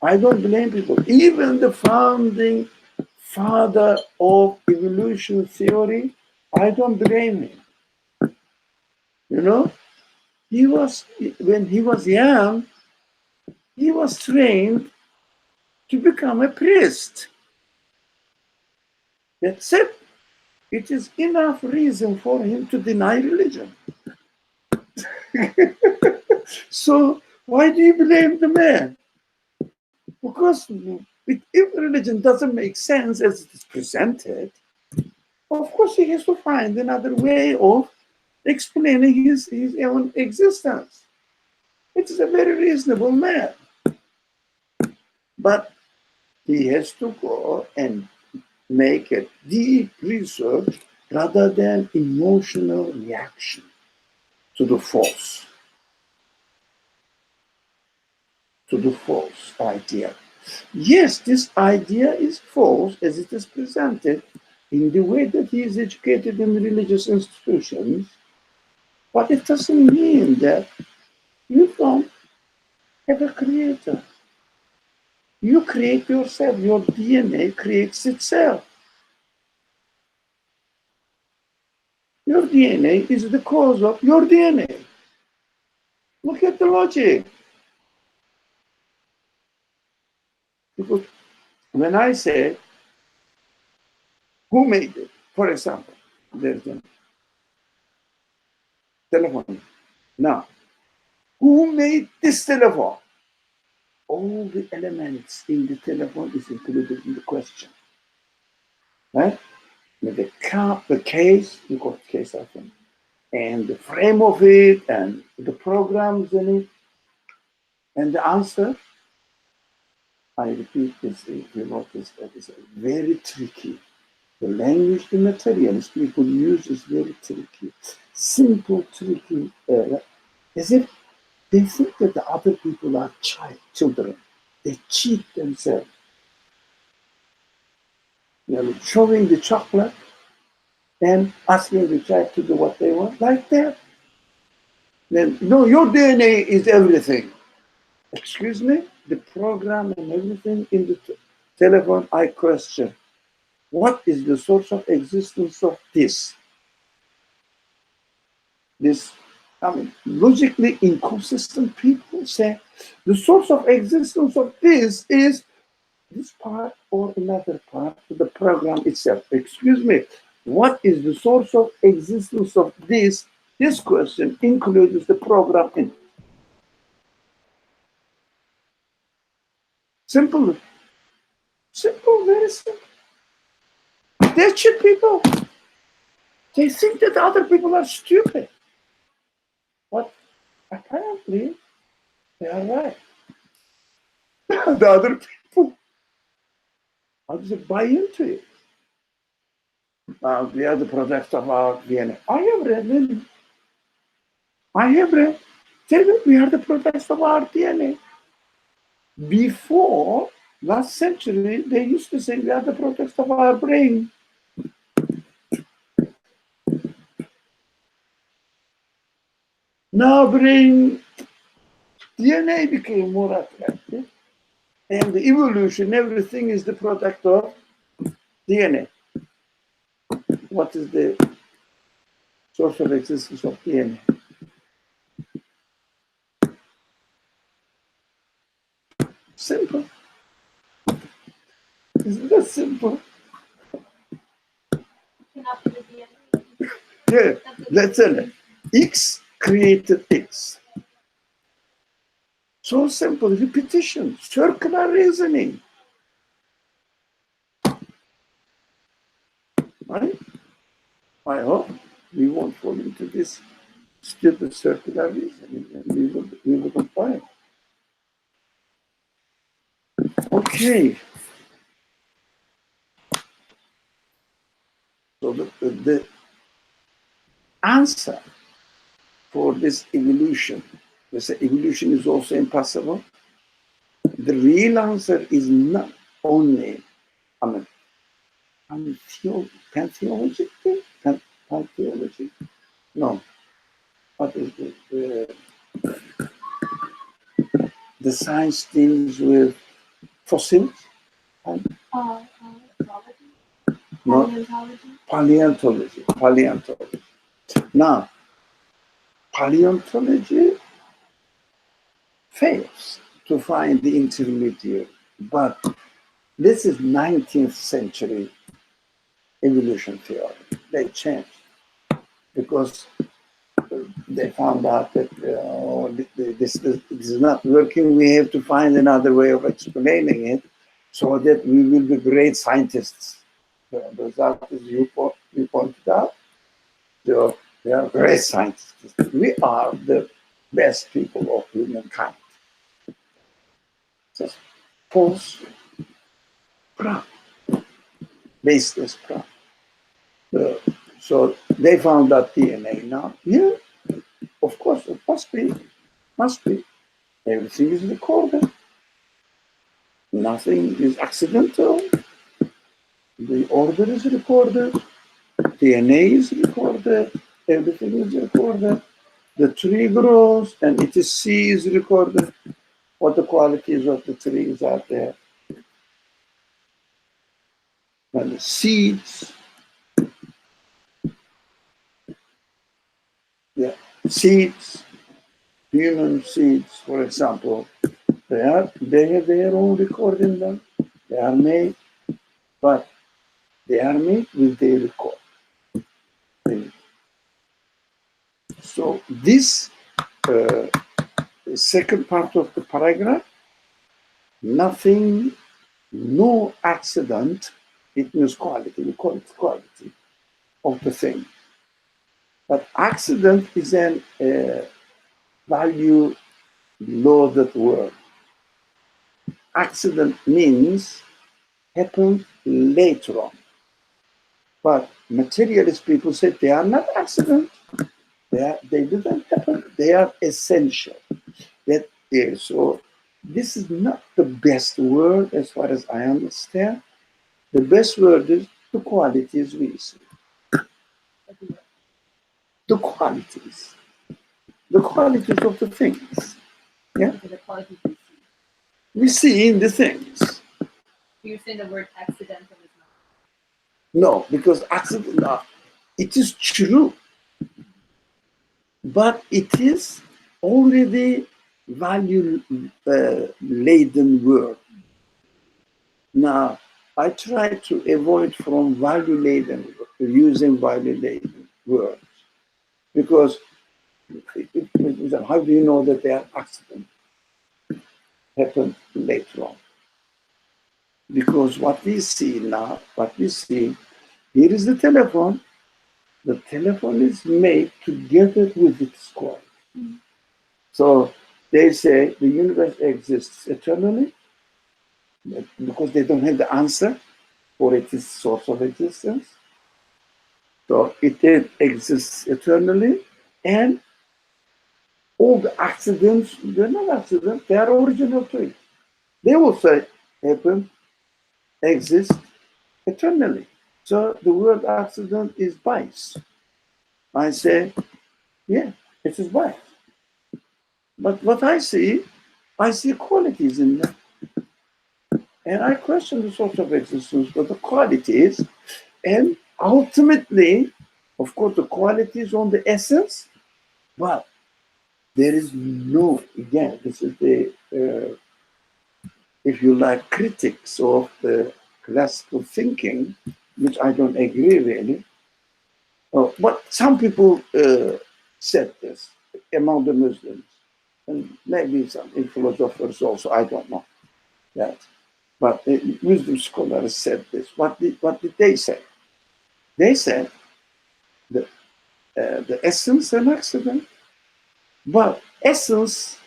I don't blame people. Even the founding father of evolution theory, I don't blame him. You know, when he was young, he was trained to become a priest. That's it. It is enough reason for him to deny religion. So why do you blame the man? Because if religion doesn't make sense as it is presented, of course he has to find another way of explaining his own existence. It is a very reasonable man. But he has to go and make a deep research rather than emotional reaction to the false idea. Yes, this idea is false as it is presented in the way that he is educated in religious institutions, but it doesn't mean that you don't have a creator. You create yourself. Your DNA creates itself. Your DNA is the cause of your DNA. Look at the logic. Because when I say, who made it? For example, there's a telephone. Now, who made this telephone? All the elements in the telephone is included in the question. Right? The case, you got case, I think, and the frame of it, and the programs in it, and the answer. I repeat this, if you notice that it's very tricky. The language the materialist people use is very tricky. Simple, tricky, as if they think that the other people are children. They cheat themselves. Showing the chocolate and asking the child to do what they want, like that. Then, no, your DNA is everything. Excuse me? The program and everything in the telephone, I question. What is the source of existence of this? Logically inconsistent people say the source of existence of this is this part or another part of the program itself. Excuse me, what is the source of existence of this? This question includes the program in it. Simple, very simple. They cheat people. They think that other people are stupid. But apparently, they are right. The other people, I'll just buy into it. We are the products of our DNA. I have read them. Tell me, we are the products of our DNA. Before, last century, they used to say we are the products of our brain. Now brain, DNA became more attractive. And the evolution, everything is the product of DNA. What is the source of existence of DNA? Simple. Isn't that simple? Cannot be the DNA. Yeah, let's say X created X. So simple, repetition, circular reasoning. Right? I hope we won't fall into this stupid circular reasoning and we wouldn't buy it. Okay. So the answer for this evolution, they say evolution is also impossible. The real answer is not only, pantheology? Pantheology? No. What is it? The science deals with fossils? No. Paleontology. Now, paleontology fails to find the intermediate, but this is 19th century evolution theory. They changed because they found out that this is not working. We have to find another way of explaining it so that we will be great scientists. The result is you pointed out. The They are great scientists. We are the best people of humankind. Just false prop, baseless prop. So they found that DNA now. Yeah, of course, it must be. Must be. Everything is recorded. Nothing is accidental. The order is recorded. DNA is recorded. Everything is recorded. The tree grows and its seed is recorded. What the qualities of the trees are there. And the seeds, yeah, seeds, human seeds, for example, they have their own record in them. They are made, but they are made with their record. So this second part of the paragraph, nothing, no accident, it means quality. We call it quality of the thing. But accident is an value loaded word. Accident means happened later on. But materialist people say they are not accident. They didn't happen. They are essential. So this is not the best word as far as I understand. The best word is the qualities we see. The qualities. The qualities of the things. Yeah. The qualities we see. We see in the things. You're saying the word accidental is not. No, because accident, no, it is true. But it is already value laden word. Now, I try to avoid from value laden, using value laden words. Because how do you know that they are accident? Happen later on. Because what we see now, here is the telephone. The telephone is made together with its quality. Mm-hmm. So they say the universe exists eternally because they don't have the answer for its source of existence. So it exists eternally, and all the accidents, they're not accidents, they are original to it. They also happen, exist eternally. So the word accident is bias. I say, yeah, it is bias. But what I see qualities in them. And I question the source of existence, but the qualities, and ultimately, of course, the qualities on the essence, but there is no, again, this is the, if you like, critics of the classical thinking, which I don't agree really. But some people said this among the Muslims, and maybe some philosophers also, I don't know that. But the Muslim scholars said this. What did they say? They said the essence and accident, but essence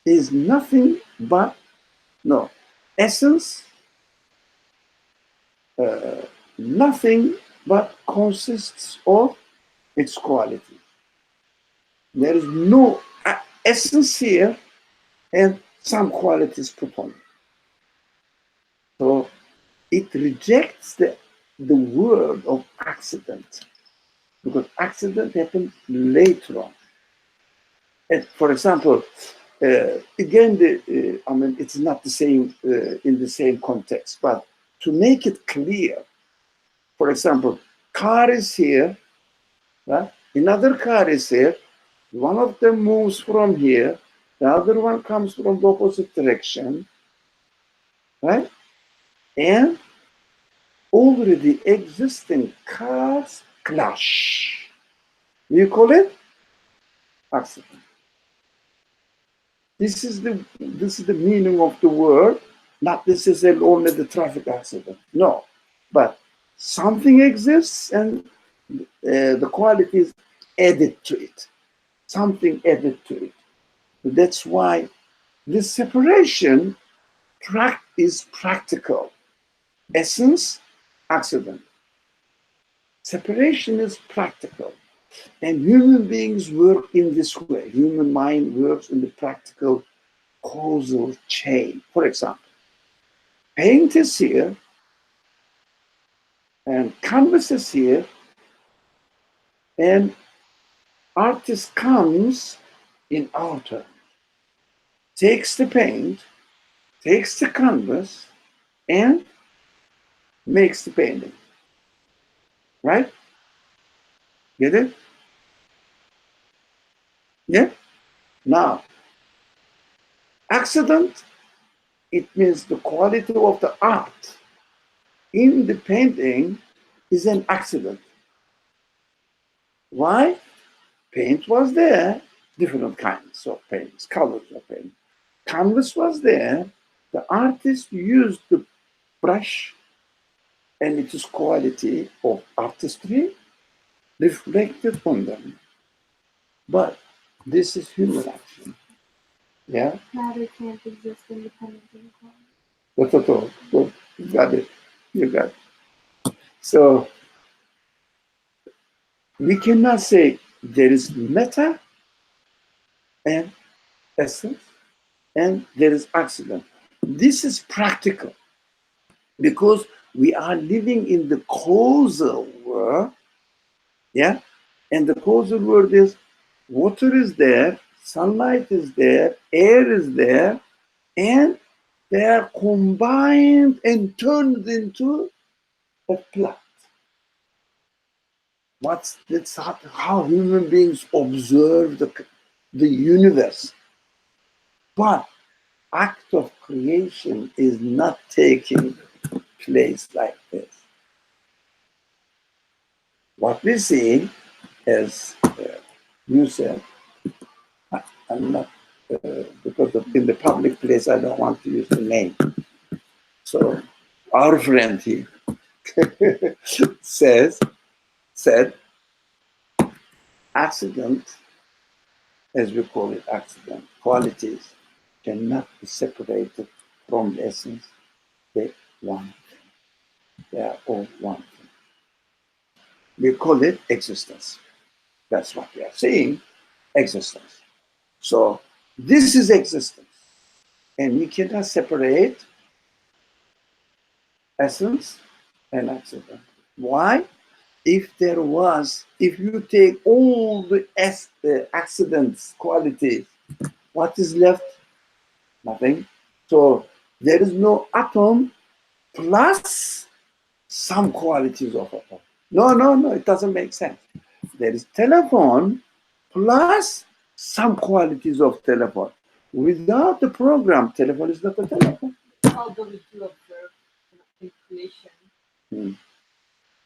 is nothing but, no, essence, nothing but consists of its quality. There is no essence here and some qualities proponent. So it rejects the word of accident, because accident happens later on. And for example, again, I mean, it's not the same in the same context, but to make it clear, for example, car is here, right? Another car is here. One of them moves from here, the other one comes from the opposite direction, right? And already existing cars clash. You call it accident. This is the meaning of the word, not necessarily only the traffic accident. No, but something exists and the qualities added to it. Something added to it. That's why this separation is practical. Essence, accident. Separation is practical. And human beings work in this way. Human mind works in the practical causal chain. For example, paint is here, and canvas is here, and artist comes in our turn, takes the paint, takes the canvas, and makes the painting. Right? Get it? Yeah? Now, accident, it means the quality of the art in the painting is an accident. Why? Paint was there, different kinds of paints, colors of paint. Canvas was there, the artist used the brush and its quality of artistry reflected on them. But this is human action. Yeah? Matter can't exist independently of quality. Good. You got it. You got it. So we cannot say there is matter and essence and there is accident. This is practical because we are living in the causal world. Yeah? And the causal world is water is there, sunlight is there, air is there, and they are combined and turned into a plant. That's how human beings observe the universe. But act of creation is not taking place like this. What we see, as you said, I'm not, because in the public place, I don't want to use the name. So our friend here said, accident, as we call it, accident, qualities cannot be separated from the essence. They one thing. They are all one thing. We call it existence. That's what we are saying, existence. So this is existence. And we cannot separate essence and accident. Why? If you take all the accidents, qualities, what is left? Nothing. So there is no atom plus some qualities of atom. No, it doesn't make sense. There is telephone plus some qualities of telephone. Without the program, telephone is not a telephone. Although we do observe in creation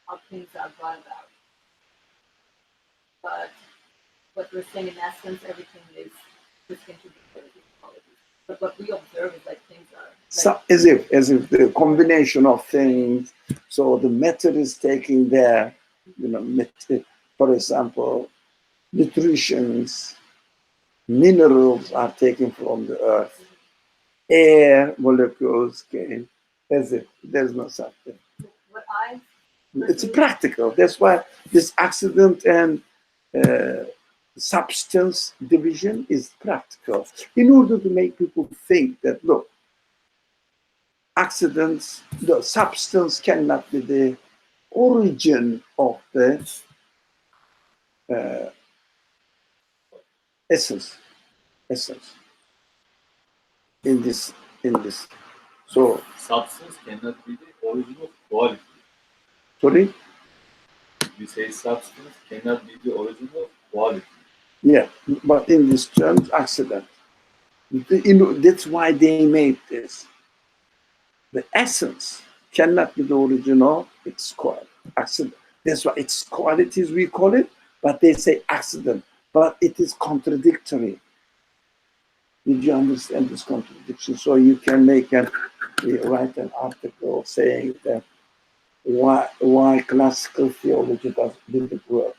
how things are brought about. But what we're saying in essence, everything is distinctly qualities. But what we observe is like things are So, as if the combination of things. So the matter is taking there, for example, nutritions, minerals are taken from the earth, air molecules came, as if there's no such thing. what It's practical. That's why this accident and substance division is practical. In order to make people think that, look, accidents, the substance cannot be the origin of the essence in this. So, Substance cannot be the origin of quality. sorry? We say substance cannot be the origin of quality. Yeah, but in this terms, accident. That's why they made this. The essence cannot be the origin of its quality. Accident. That's why its qualities we call it, but they say accident. But it is contradictory. Did you understand this contradiction? So you can write an article saying that why classical theology didn't work.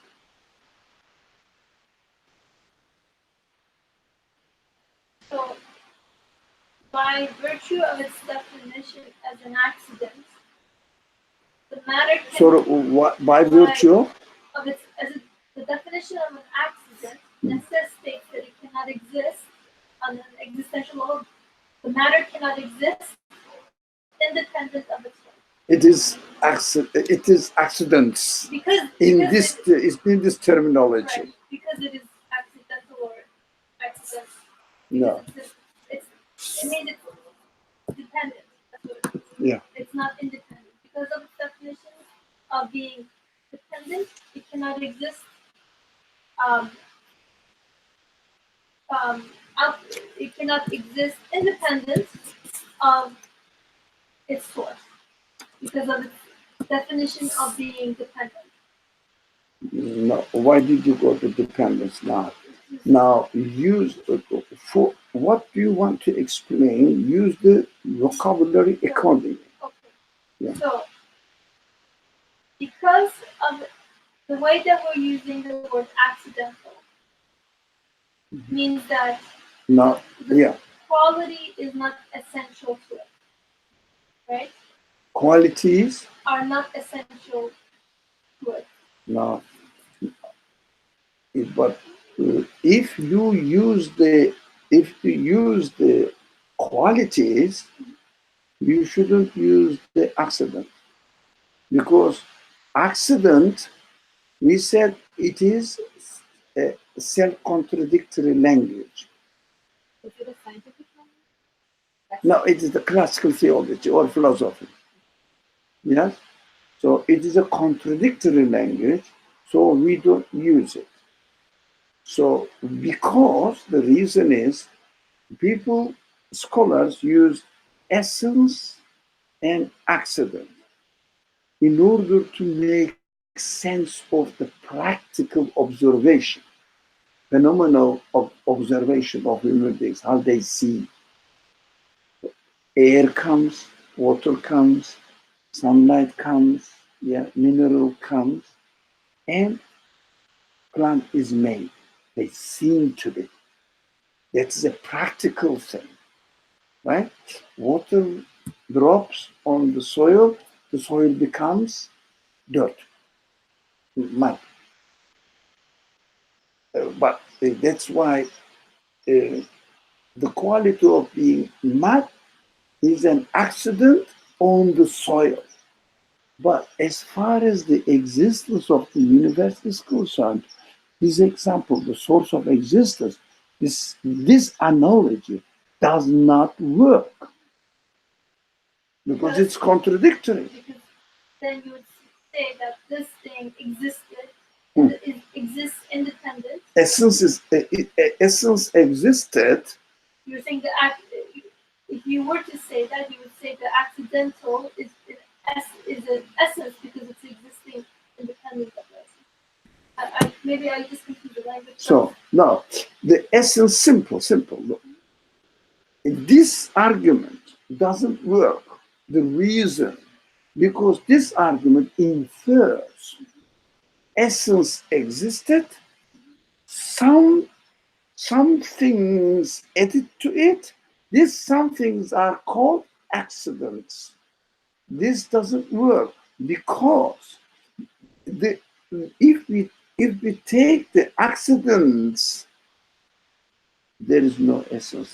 by virtue of its definition as an accident, the matter can, So what, by virtue? of its the definition of an accident necessitates that it cannot exist on an existential level. The matter cannot exist independent of its form. It is accidents Because in because this terminology. right, because it is accidental or accident. No. It means it's dependent. That's what it is. Yeah. It's not independent. Because of its definition of being dependent, it cannot exist it cannot exist independent of its source because of its definition of being dependent. No. Why did you go to dependence now? Now use for what do you want to explain? Use the vocabulary accordingly. Okay. Yeah. So, because of the way that we're using the word accidental, means that Now, the yeah, quality is not essential to it, right? qualities. Are not essential to it. Now, but if you use the qualities, you shouldn't use the accident, because accident, we said it is a self-contradictory language. Is it a scientific language? No, it is the classical theology or philosophy. Yes? So it is a contradictory language, so we don't use it. So because the reason is scholars use essence and accident in order to make sense of the practical observation, phenomenal of observation of human beings, how they see. Air comes, water comes, sunlight comes, yeah, mineral comes, and plant is made. They seem to be. That's a practical thing, right? Water drops on the soil becomes dirt, mud. But that's why the quality of being mud is an accident on the soil. But as far as the existence of the universe is concerned, this example, the source of existence, this analogy does not work because it's contradictory. Because then you would say that this thing existed, it exists independent. Essence existed. You're saying that if you were to say that, you would say the accidental is an essence because it's existing independent of us. Maybe I just confused the language. So now the essence, simple. Look, this argument doesn't work. The reason, because this argument infers essence existed, some things added to it. These some things are called accidents. This doesn't work because if we take the accidents, there is no essence.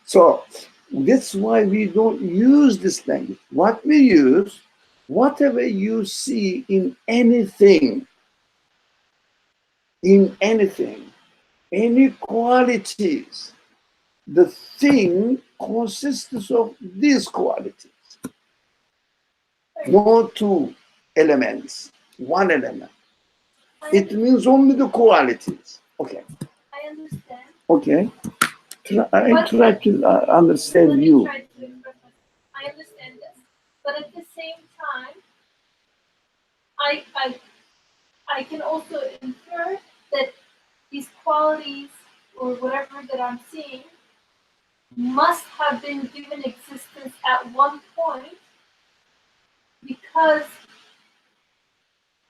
So that's why we don't use this language. What we use, whatever you see in anything, any qualities, the thing consists of these qualities. No two elements, one element. It means only the qualities. Okay. I understand. Okay. I try to understand you. I understand this, but at the same time, I can also infer that these qualities or whatever that I'm seeing must have been given existence at one point because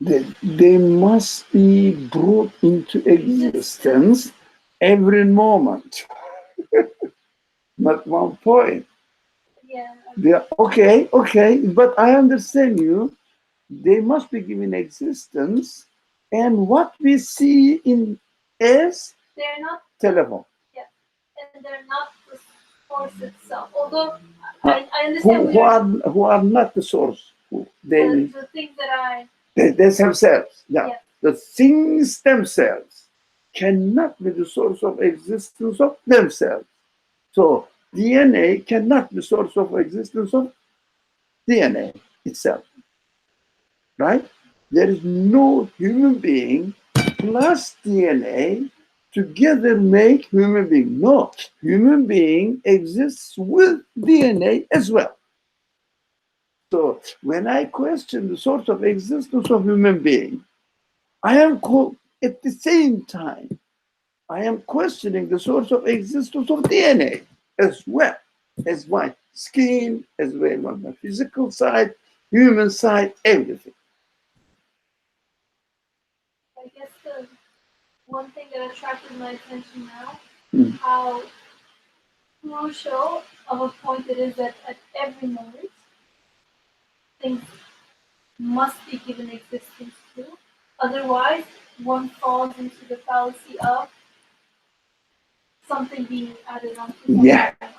they must be brought into existence every moment. not one point. Yeah. Okay, but I understand you. They must be given existence, and what we see in is They're not, telephone. and they're not the source itself. Although I Who, understand who are who are not the source. They the things that I, they themselves. Yeah. Yeah. The things themselves cannot be the source of existence of themselves. So DNA cannot be source of existence of DNA itself. Right? There is no human being plus DNA together make human being. No, human being exists with DNA as well. So when I question the source of existence of human being, I am at the same time, I am questioning the source of existence of DNA as well as my skin, as well as my physical side, human side, everything. I guess the one thing that attracted my attention now, Mm. how crucial of a point it is that at every moment things must be given existence to. Otherwise, one falls into the fallacy of something being added on to something Yeah. else.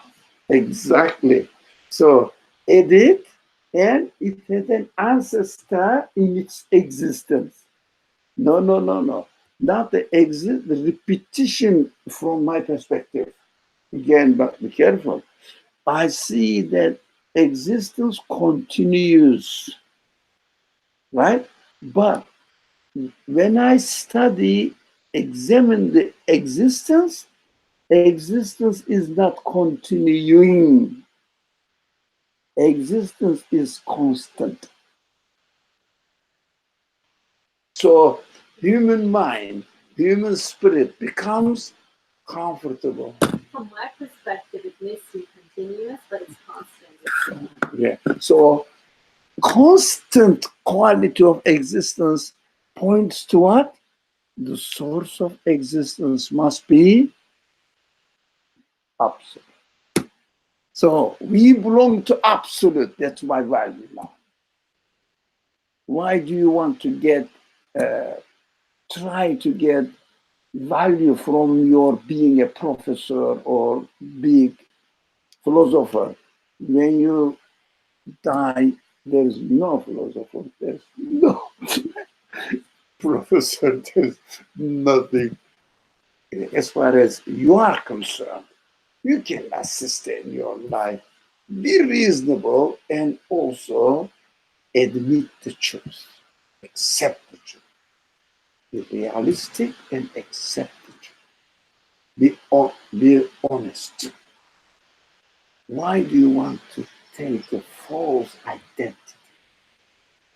Exactly. So edit, and it has an ancestor in its existence. No, no, no, no. Not the repetition from my perspective. Again, but be careful. I see that existence continues, right? But when I study, examine the existence, existence is not continuing. Existence is constant. So human mind, human spirit becomes comfortable. From my perspective, it may seem continuous, but it's constant. Yeah. So constant quality of existence points to what? The source of existence must be absolute. So we belong to absolute. That's my value now. Why do you want to try to get value from your being a professor or big philosopher? When you die, there's no philosopher, there's no professor, there's nothing. As far as you are concerned, you cannot sustain your life. Be reasonable and also admit the truth, accept the truth. Be realistic and accept the truth. Be honest. Why do you want to take a false identity?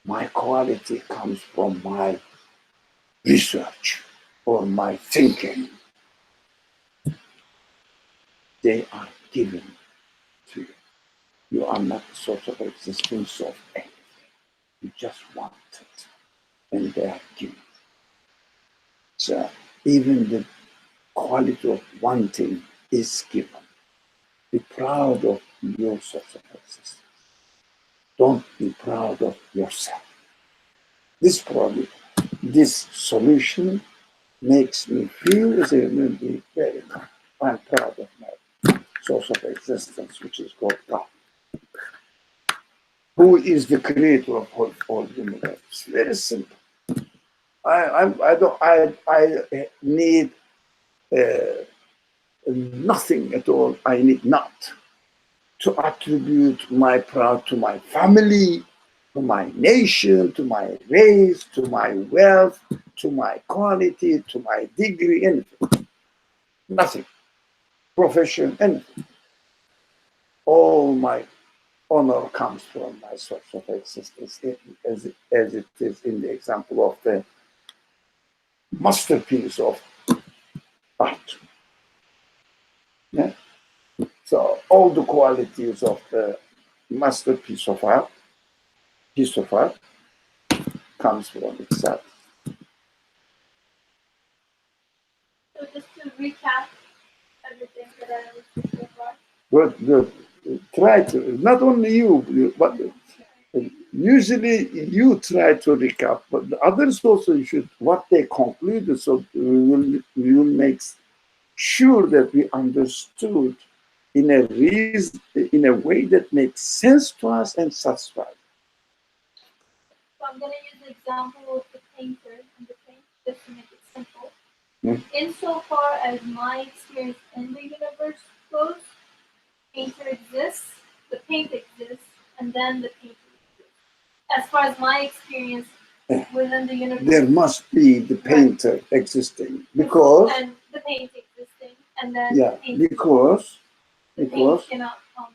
My quality comes from my research or my thinking. They are given to you. You are not the source of existence of anything. You just want it, and they are given. So even the quality of wanting is given. Be proud of your source of existence. Don't be proud of yourself. This problem, this solution makes me feel as a human being very proud. I'm proud of my source of existence, which is called God. Who is the creator of all universe? It's very simple. I need nothing at all. I need not to attribute my pride to my family, to my nation, to my race, to my wealth, to my quality, to my degree, anything. Nothing. Profession, anything. All my honor comes from my source of existence, as it is in the example of the masterpiece of art. Yeah? So all the qualities of the masterpiece of art, piece of art, comes from itself. So just to recap everything that I was saying so far, Good. Try to, not only you, but usually you try to recap, but the others also should, what they concluded, so we will make sure that we understood in a way that makes sense to us and satisfies. So I'm going to use the example of the painter and the paint just to make it simple. Hmm. Insofar as my experience in the universe goes, painter exists, the paint exists, and then the painter exists. As far as my experience within the universe, There must be the painter existing because, and the paint existing, and then yeah, the paint, because cannot come.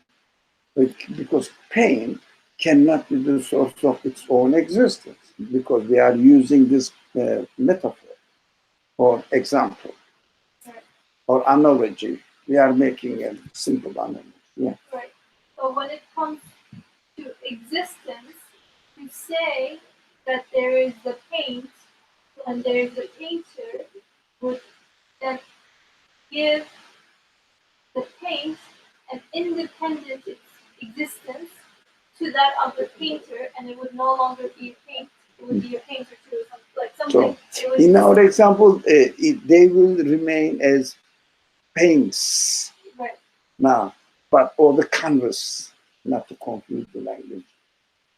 because pain cannot be the source of its own existence, because we are using this metaphor or example or analogy. We are making a simple analogy. Yeah. Right. So when it comes to existence, to say that there is the paint and there is the painter would then give the paint an independent existence to that of the painter, and it would no longer be a paint. It would be a painter too, something. So, in our example, they will remain as paints. Right. Now, but or the canvas, not to confuse the language.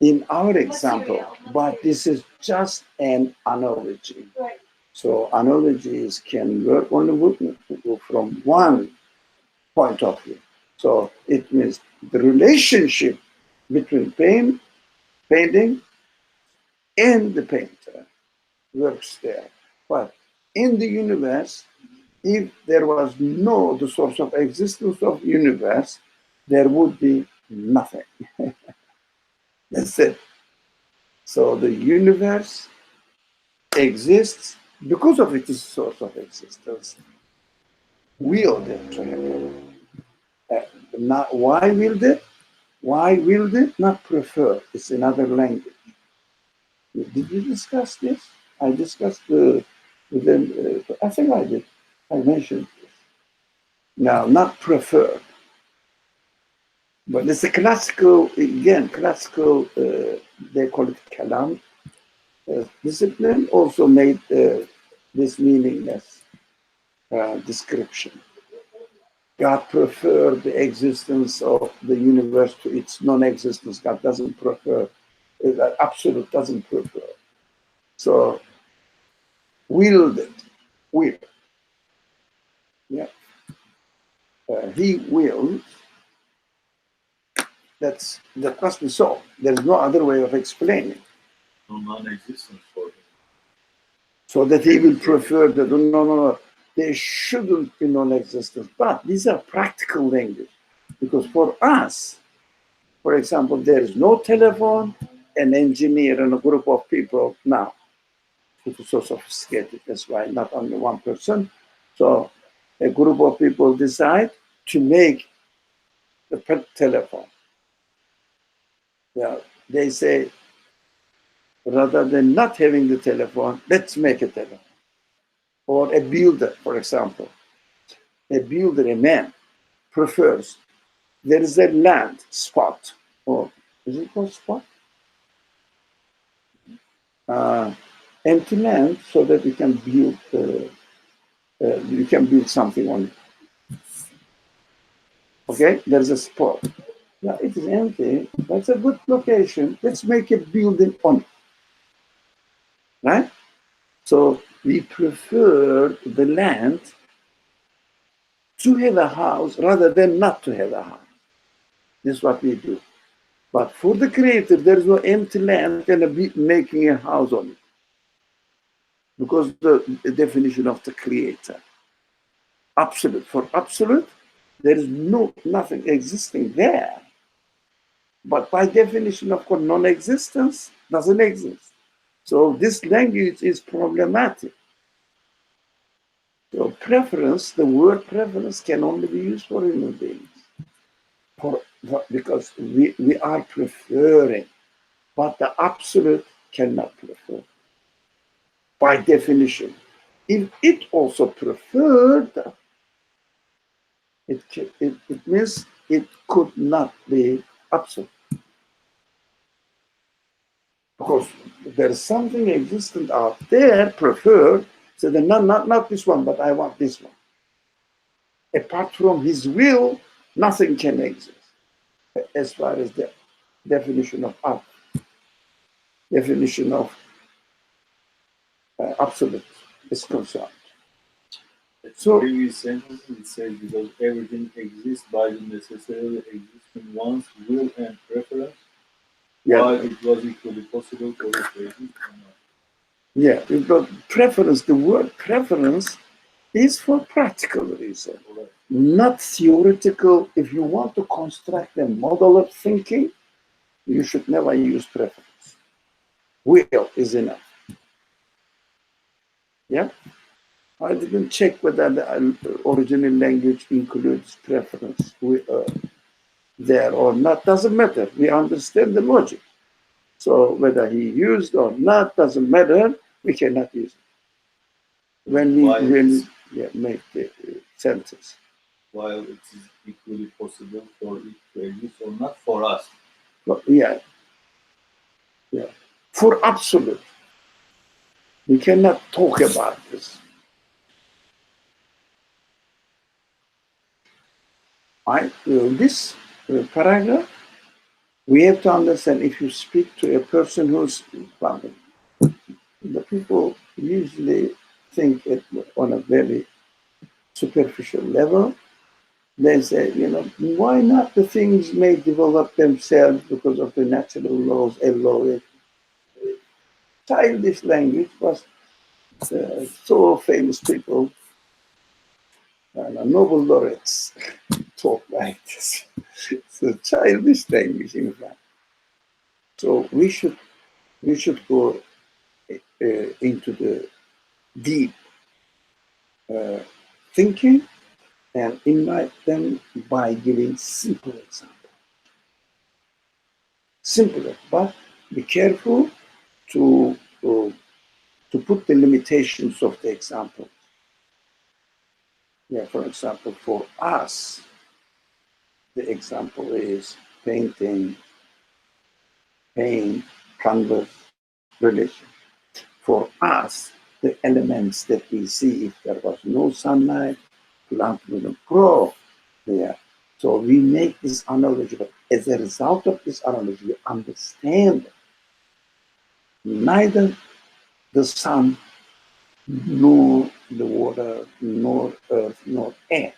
In our example, but this is just an analogy. Right. So analogies can work only from one point of view. So it means the relationship between painting and the painter works there. But in the universe, if there was no the source of existence of universe, there would be nothing. That's it. So the universe exists because of its source of existence. Willed it to happen. Not why willed it? Why willed it? Not prefer. It's another language. Did we discuss this? I discussed I think I did. I mentioned this. Now, not prefer. But it's a classical, again, they call it kalam discipline, also made this meaningless description. God preferred the existence of the universe to its non-existence. God doesn't prefer, absolute doesn't prefer. So, willed it, will. Yeah. He willed. That must be so. There's no other way of explaining. No non-existence for him. So that he will prefer that, no, there shouldn't be non-existence. But these are practical language. Because for us, for example, there is no telephone, an engineer and a group of people now. It's so sophisticated, that's why not only one person. So a group of people decide to make the telephone. Yeah, they say, rather than not having the telephone, let's make a telephone. Or a builder, for example. A builder, a man, prefers there is a land spot, or is it called spot? Empty land, so that you can build something on it. Okay, there's a spot. Now it is empty. That's a good location. Let's make a building on it. Right? So we prefer the land to have a house rather than not to have a house. This is what we do. But for the creator, there is no empty land and be making a house on it. Because the definition of the creator. Absolute. For absolute, there is nothing existing there. But by definition, of course, non-existence doesn't exist. So this language is problematic. So preference, the word preference can only be used for human beings. Because we are preferring, but the absolute cannot prefer. By definition. If it also preferred, it means it could not be absolute. Because there's something existent out there, preferred, so then not this one, but I want this one. Apart from his will, nothing can exist. As far as the definition of art, definition of absolute is concerned. So, previous sentence it says because everything exists by the necessarily existing one's will and preference, yeah, while it was equally possible for it to exist or not. yeah, because preference, the word preference is for practical reason, Alright. not theoretical. If you want to construct a model of thinking, you should never use preference. Will is enough. Yeah? I didn't check whether the original language includes preference there or not. Doesn't matter. We understand the logic. So whether he used or not doesn't matter. We cannot use it when While we it's- make the sentence. while it is equally possible for it to exist or not for us. But yeah. For absolute, we cannot talk about this. This paragraph, we have to understand if you speak to a person who's, the people usually think it on a very superficial level. They say, why not the things may develop themselves because of the natural laws, LO. Childish language was so famous people, Nobel laureates talk like this. So childish language, in fact. So we should go into the deep thinking and invite them by giving simple examples. Simple, but be careful to put the limitations of the example. Yeah, for example, for us, the example is painting, paint, canvas, relation. For us, the elements that we see, if there was no sunlight, plant wouldn't grow there. So we make this analogy, but as a result of this analogy, we understand that neither the sun, nor the water, nor earth, nor air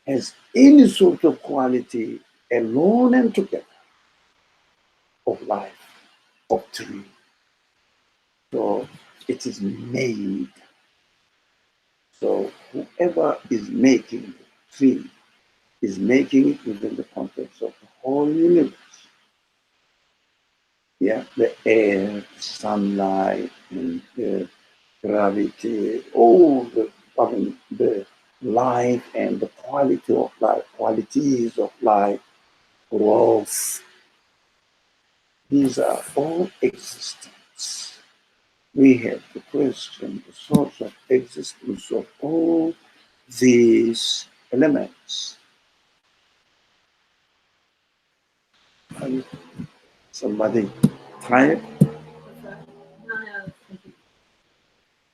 has any sort of quality alone and together of life, of tree. So it is made. So whoever is making the tree is making it within the context of the whole universe. Yeah, the air, sunlight, and the gravity, all the life and the quality of life, qualities of life, growth. These are all existence. We have to question the source of existence of all these elements. And somebody tired?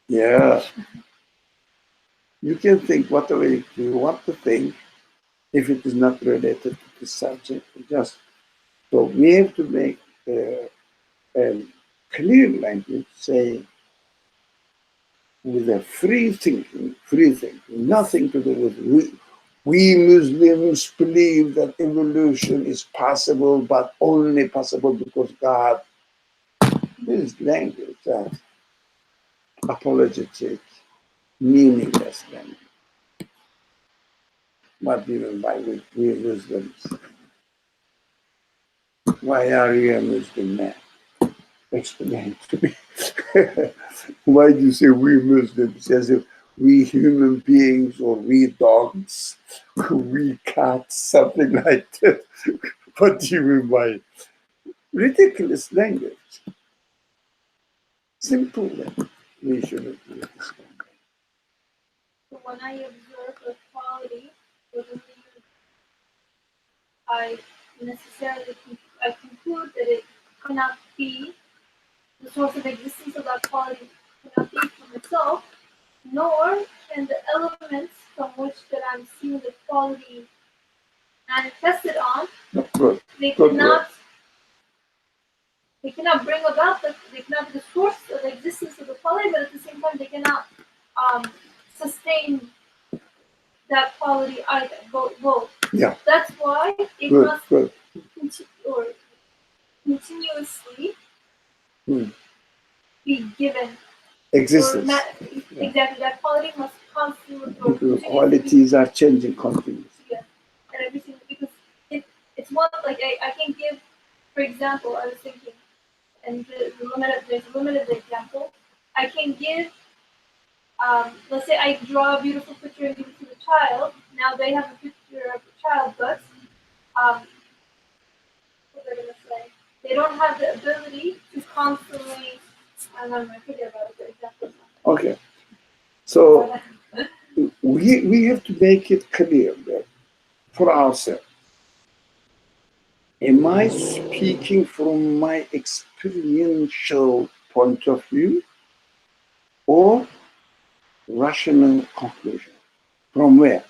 Yeah. You can think whatever you want to think if it is not related to the subject. Just so we have to make a clear language, say with a free thinking, nothing to do with we Muslims believe that evolution is possible, but only possible because God. This language is apologetic, meaningless language. What do you mean by we Muslims? Why are you a Muslim man? Explain to me. Why do you say we Muslims as if we human beings or we dogs, we cats, something like that? What do you mean by ridiculous language? Simple language. We shouldn't do this. So when I observe a quality within the universe, I necessarily I conclude that it cannot be the source of existence of that quality cannot be from itself, nor can the elements from which that I'm seeing the quality manifested on, Good. they Good, cannot they cannot bring about they cannot be the source of the existence of the quality, but at the same time they cannot sustain that quality either. Both. Yeah. That's why it Good. must Good. continuously Hmm. be given. Existence. Exactly, that quality must constantly or The continuously qualities are changing continuously. yeah, and everything because it's one like I can give, for example, I was thinking, and there's a limited example. I can give. Let's say I draw a beautiful picture and give it to the child. Now they have a picture of the child, but what they're gonna say, they don't have the ability to constantly. I don't know. I forget about it. The example. Okay. So we have to make it clear that for ourselves. Am I speaking from my experiential point of view or rational conclusion? From where?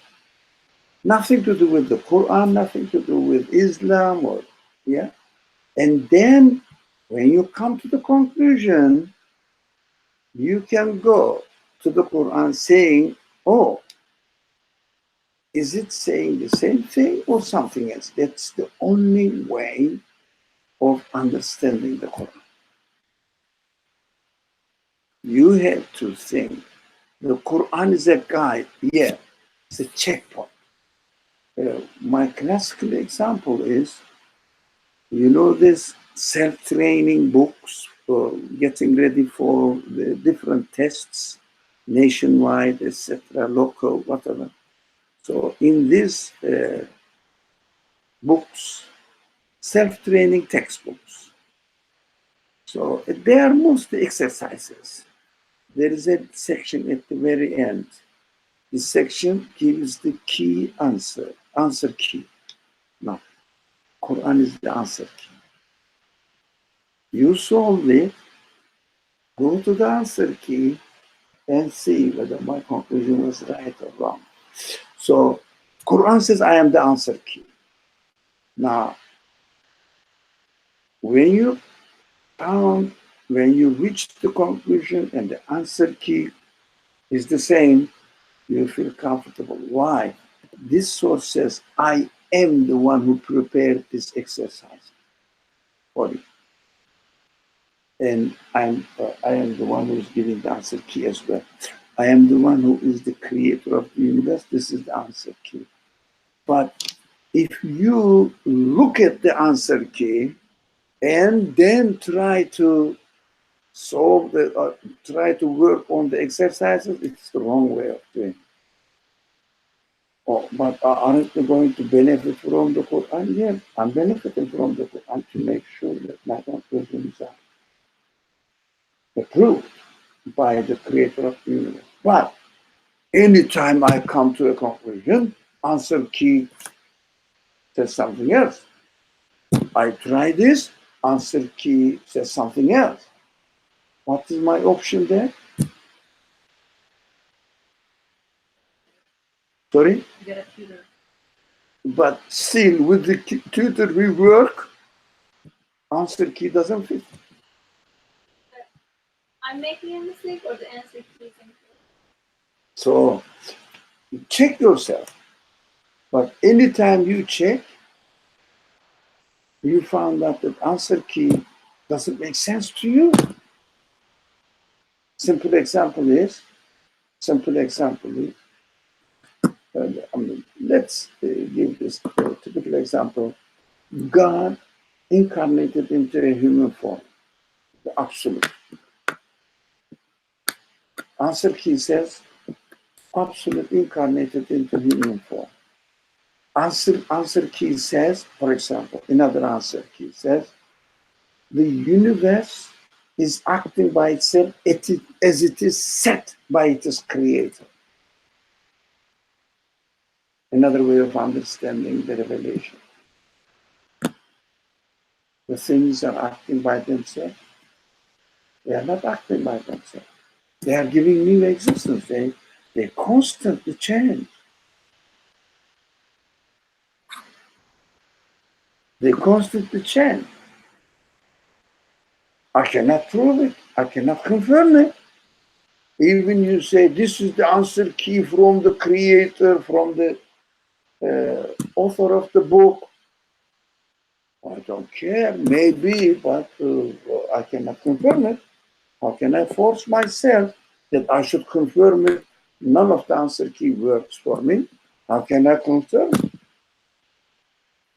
Nothing to do with the Quran, nothing to do with Islam or yeah. And then when you come to the conclusion, you can go to the Quran saying, oh, is it saying the same thing or something else? That's the only way of understanding the Quran. You have to think the Quran is a guide, yeah, it's a checkpoint. My classical example is, you know, this self-training books for getting ready for the different tests, nationwide, etc., local, whatever. So in these books, self-training textbooks, so they are mostly exercises. There is a section at the very end. This section gives the key answer key. Now, Quran is the answer key. You solve it, go to the answer key, and see whether my conclusion was right or wrong. So, Quran says, I am the answer key. Now, when you reach the conclusion and the answer key is the same, you feel comfortable. Why? This source says, I am the one who prepared this exercise for you. And I am the one who is giving the answer key as well. I am the one who is the creator of the universe. This is the answer key. But if you look at the answer key and then try to solve try to work on the exercises, it's the wrong way of doing it. Oh, but aren't you going to benefit from the Quran? Yes, I'm benefiting from the Quran to make sure that my conclusions are approved by the creator of the universe. But anytime I come to a conclusion, answer key says something else. I try this, answer key says something else. What is my option there? Sorry? Get a tutor. But still, with the tutor we work, answer key doesn't fit. I'm making a mistake or the answer key is incorrect. So check yourself. But anytime you check, you found out that answer key doesn't make sense to you. Simple example is, let's give this typical example. God incarnated into a human form, the absolute. Answer key says, absolute incarnated into human form. Answer key says, for example, another answer key says, the universe is acting by itself as it is set by its creator. Another way of understanding the revelation. The things are acting by themselves. They are not acting by themselves. They are giving new existence. They constantly change. They constantly change. I cannot prove it. I cannot confirm it. Even you say this is the answer key from the creator, from the author of the book. I don't care, maybe, but I cannot confirm it. How can I force myself that I should confirm it? None of the answer key works for me. How can I confirm it?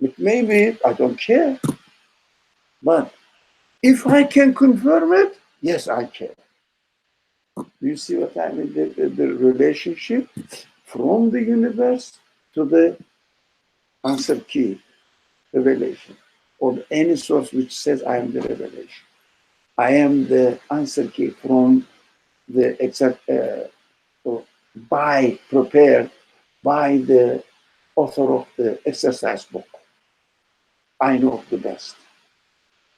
It may be, I don't care. But if I can confirm it, yes, I can. Do you see what I mean? The relationship from the universe to the answer key revelation, or any source which says I am the revelation. I am the answer key from the exact, prepared by the author of the exercise book. I know the best.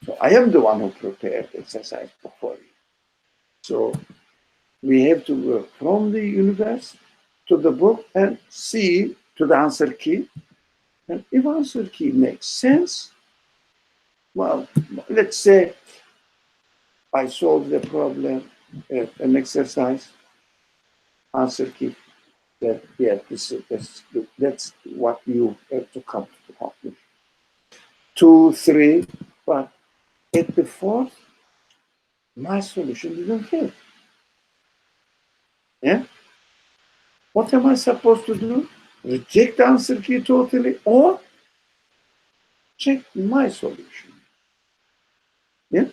So I am the one who prepared the exercise book for you. So we have to work from the universe to the book and see to the answer key. And if answer key makes sense, well, let's say I solved the problem, an exercise, answer key, that, yeah, that's what you have to come to the conclusion. 2, 3, but at the fourth, my solution didn't fit. Yeah? What am I supposed to do? Reject the answer key totally or check my solution? Yeah?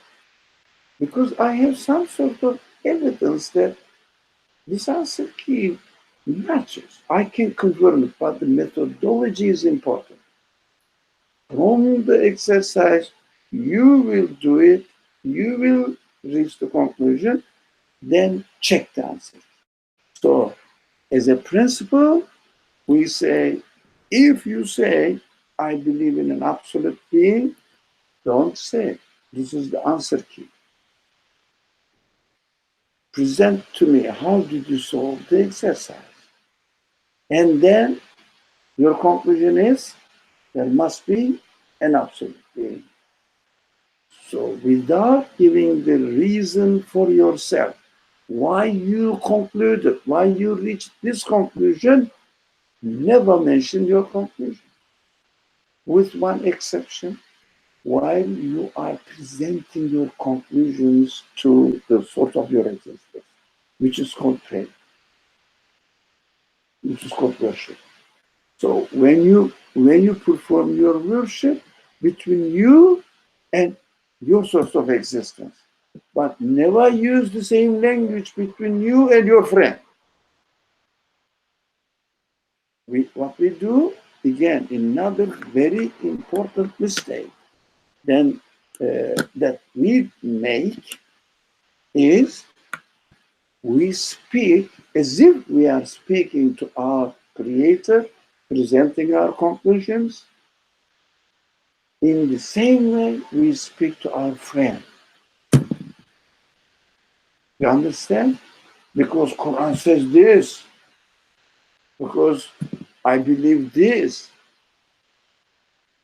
Because I have some sort of evidence that this answer key matches. I can confirm it, but the methodology is important. From the exercise, you will do it, you will reach the conclusion, then check the answer. So, as a principle, we say, if you say, I believe in an absolute being, don't say, this is the answer key. Present to me, how did you solve the exercise? And then your conclusion is, there must be an absolute being. So without giving the reason for yourself, why you concluded, why you reached this conclusion, never mention your conclusion. With one exception, while you are presenting your conclusions to the source of your existence, which is called prayer, which is called worship. So when you perform your worship between you and your source of existence, but never use the same language between you and your friend. What we do, again, another very important mistake then that we make is we speak as if we are speaking to our creator, presenting our conclusions. In the same way, we speak to our friend. You understand? Because Quran says this, because I believe this,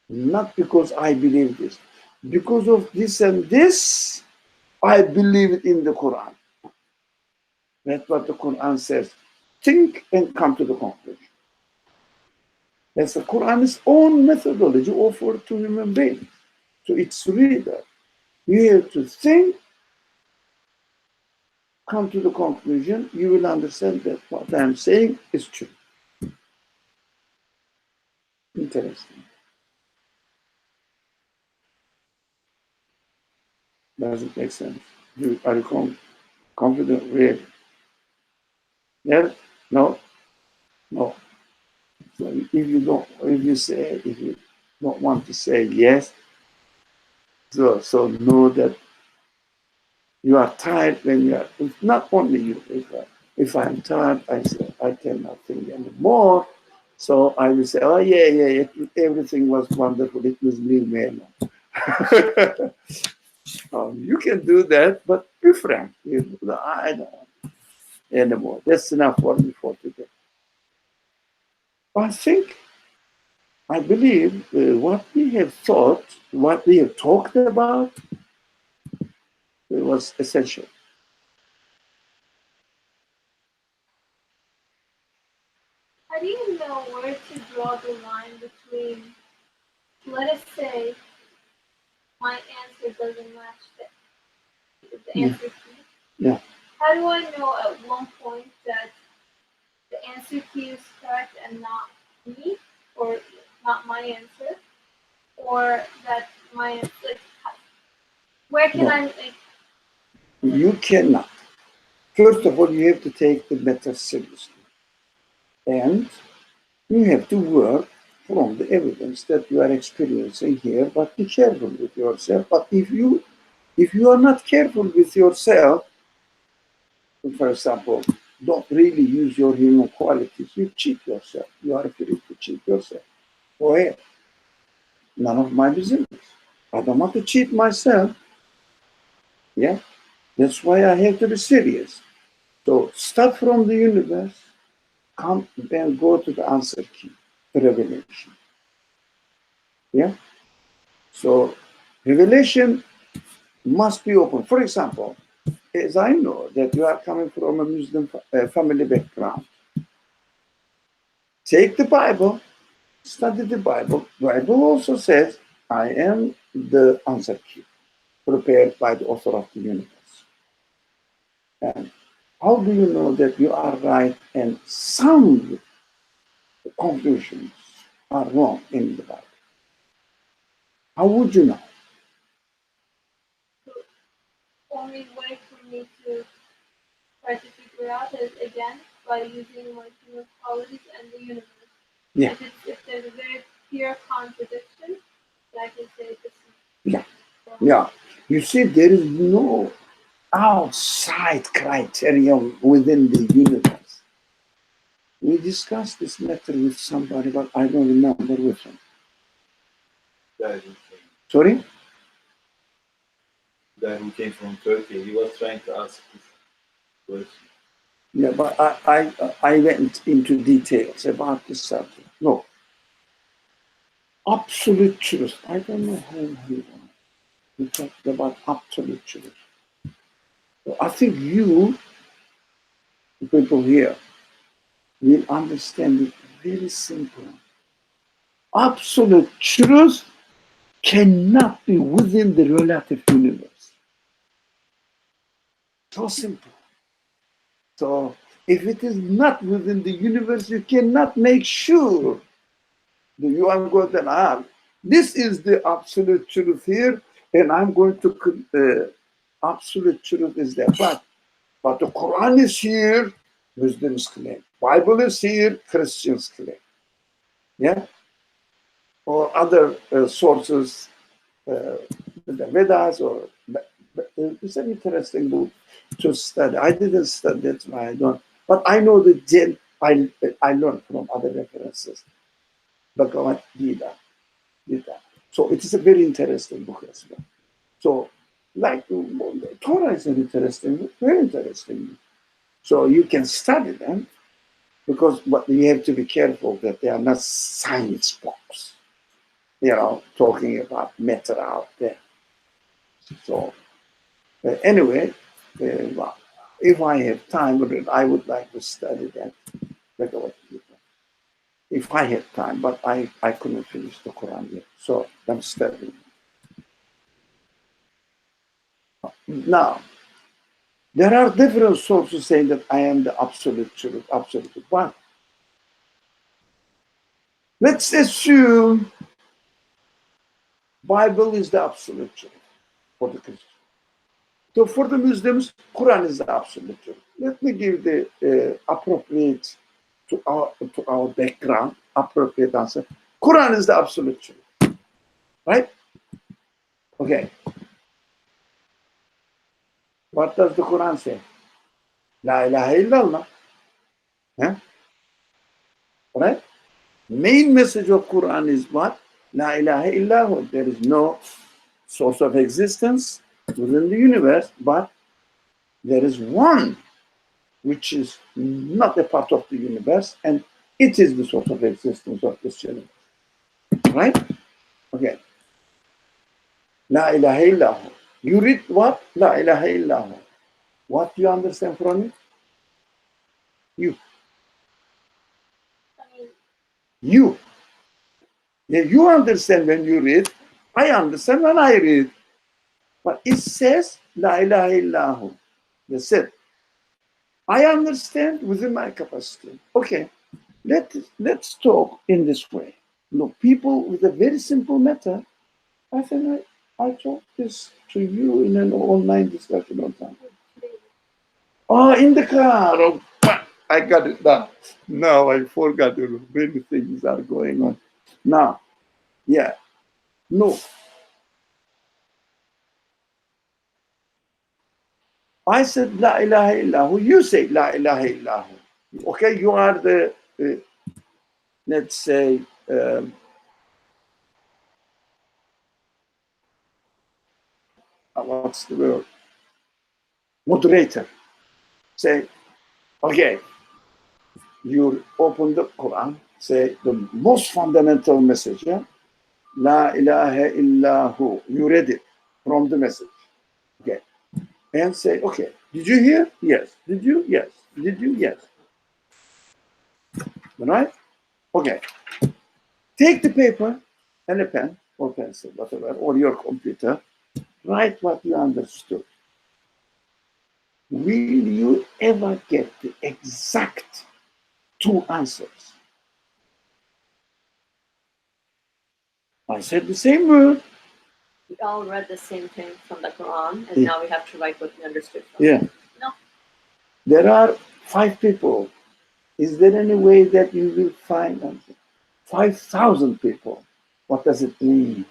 not because I believe this. Because of this and this, I believe it in the Quran. That's what the Quran says. Think and come to the conclusion. That's the Quran's own methodology offered to human beings, to its reader. You have to think, come to the conclusion, you will understand that what I'm saying is true. Interesting. Does it make sense? Are you confident? Really? Yes? No? No. So if you don't want to say yes, so know that you are tired when you are, not only you, if I'm tired, I say, I cannot think anymore. So I will say, oh yeah, everything was wonderful. It was me, man. You can do that, but be frank. I don't want anymore. That's enough for me for today. I believe what we have thought, what we have talked about, it was essential. How do you know where to draw the line between, let us say, my answer doesn't match the answer key? Yeah. How do I know at one point that the answer key is correct and not me, or not my answer, or that my answer? Like, where can No. I like? You cannot. First of all, you have to take the matter seriously. And you have to work from the evidence that you are experiencing here, but be careful with yourself. But if you are not careful with yourself, for example, don't really use your human qualities, you cheat yourself. You are free to cheat yourself. Go ahead. None of my business. I don't want to cheat myself. Yeah. That's why I have to be serious. So start from the universe, come then go to the answer key, the revelation. Yeah. So revelation must be open. For example, as I know that you are coming from a Muslim family background, take the Bible, study the Bible. The Bible also says, I am the answer key, prepared by the author of the universe. And how do you know that you are right and some conclusions are wrong in the Bible? How would you know? The only way for me to try to figure out is again by using my human qualities and the universe. Yeah. If there's a very clear contradiction, then I can say this is Yeah. wrong. Yeah. You see, there is no outside criterion within the universe. We discussed this matter with somebody, but I don't remember with him. Guy Sorry? who came from Turkey, he was trying to ask this question. Yeah, but I went into details about this subject. No. Absolute truth. I don't know how he talked about absolute truth. So I think you, the people here, will understand it very simple. Absolute truth cannot be within the relative universe. So simple. So if it is not within the universe, you cannot make sure that you are going to this is the absolute truth here, and I'm going to absolute truth is there. But the Quran is here, Muslims claim. Bible is here, Christians claim. Yeah? Or other sources, the Vedas, or it's an interesting book to study. I didn't study, that's why I don't. But I know the I learned from other references. Bhagavad Gita. So it is a very interesting book as well. So, like Torah is an interesting book, very interesting book. So you can study them but you have to be careful that they are not science books, talking about matter out there. So anyway, if I have time, I would like to study that. If I had time, but I couldn't finish the Quran yet, so I'm studying. Now, there are different sources saying that I am the absolute truth, absolute. But let's assume Bible is the absolute truth for the Christians. So for the Muslims, Quran is the absolute truth. Let me give the appropriate to our background, appropriate answer. Quran is the absolute truth, right? Okay. What does the Quran say? La ilaha illallah. Yeah? Right? Main message of Quran is what? La ilaha illallah. There is no source of existence within the universe, but there is one which is not a part of the universe, and it is the source of existence of this universe. Right? Okay. La ilaha illallah. You read what? La ilaha illallah. What do you understand from it? You. I mean, You. Yeah, you understand when you read. I understand when I read. But it says La ilaha illallah. That's it. I understand within my capacity. Okay. Let's talk in this way. Look, people with a very simple matter, I think I taught this to you in an online discussion on time. Oh, in the car. Oh, I got it now. Now I forgot. Many things are going on. Now, yeah. No. I said La ilaha illahu. You say La ilaha illahu. Okay, you are the, let's say, what's the word? Moderator. Say, okay, you open the Quran, say the most fundamental message, yeah? La ilaha illahu. You read it from the message. Okay. And say, okay, did you hear? Yes. Did you? Yes. Did you? Yes. Right? Okay. Take the paper and a pen or pencil, whatever, or your computer. Write what you understood. Will you ever get the exact two answers? I said the same word. We all read the same thing from the Quran, and Yeah. now we have to write what we understood from Yeah. it. No. There are 5 people. Is there any way that you will find 5,000 people? What does it mean?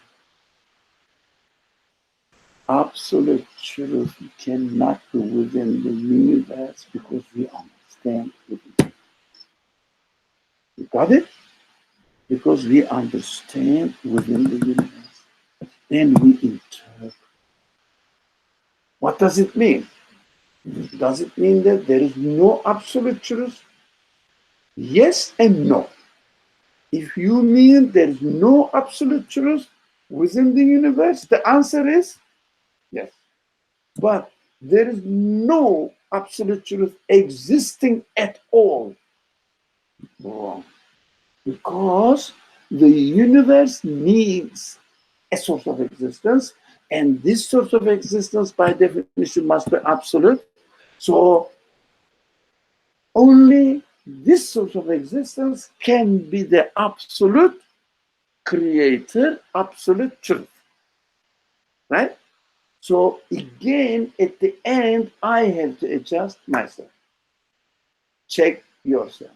Absolute truth cannot be within the universe because we understand it. You got it? Because we understand within the universe. Then we interpret. What does it mean? Does it mean that there is no absolute truth? Yes and no. If you mean there is no absolute truth within the universe, the answer is yes. But there is no absolute truth existing at all. Wrong. Because the universe needs a source of existence, and this source of existence, by definition, must be absolute. So only this source of existence can be the absolute creator, absolute truth. Right? So again, at the end, I have to adjust myself. Check yourself.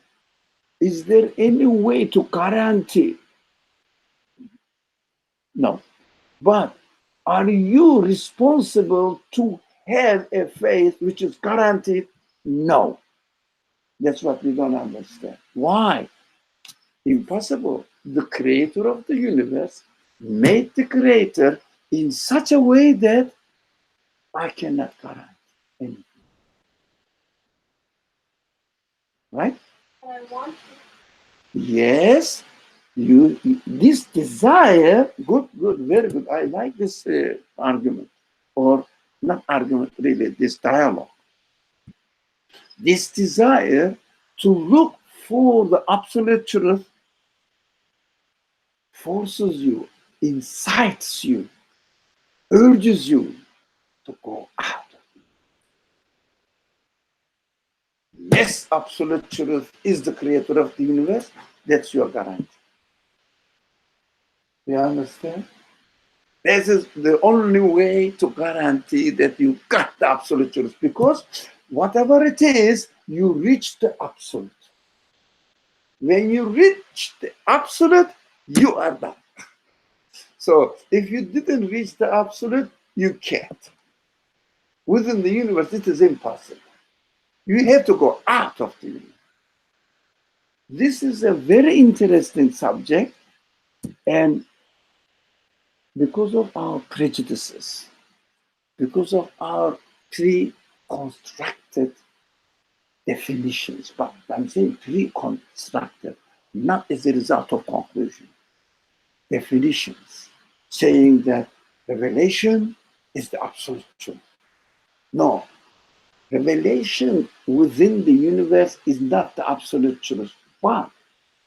Is there any way to guarantee? No. But are you responsible to have a faith which is guaranteed? No. That's what we don't understand. Why? Impossible. The creator of the universe made the creator in such a way that I cannot guarantee anything. Right? and I want to. Yes, this desire, good, very good. I like this argument, or not argument, really, this dialogue. This desire to look for the absolute truth forces you, incites you, urges you to go out. Yes, absolute truth is the creator of the universe. That's your guarantee. You understand? This is the only way to guarantee that you got the absolute truth, because whatever it is, you reach the absolute. When you reach the absolute, you are done. So if you didn't reach the absolute, you can't. Within the universe, it is impossible. You have to go out of the universe. This is a very interesting subject, and because of our prejudices, because of our pre-constructed definitions, but I'm saying pre-constructed, not as a result of conclusion. Definitions saying that revelation is the absolute truth. No, revelation within the universe is not the absolute truth, but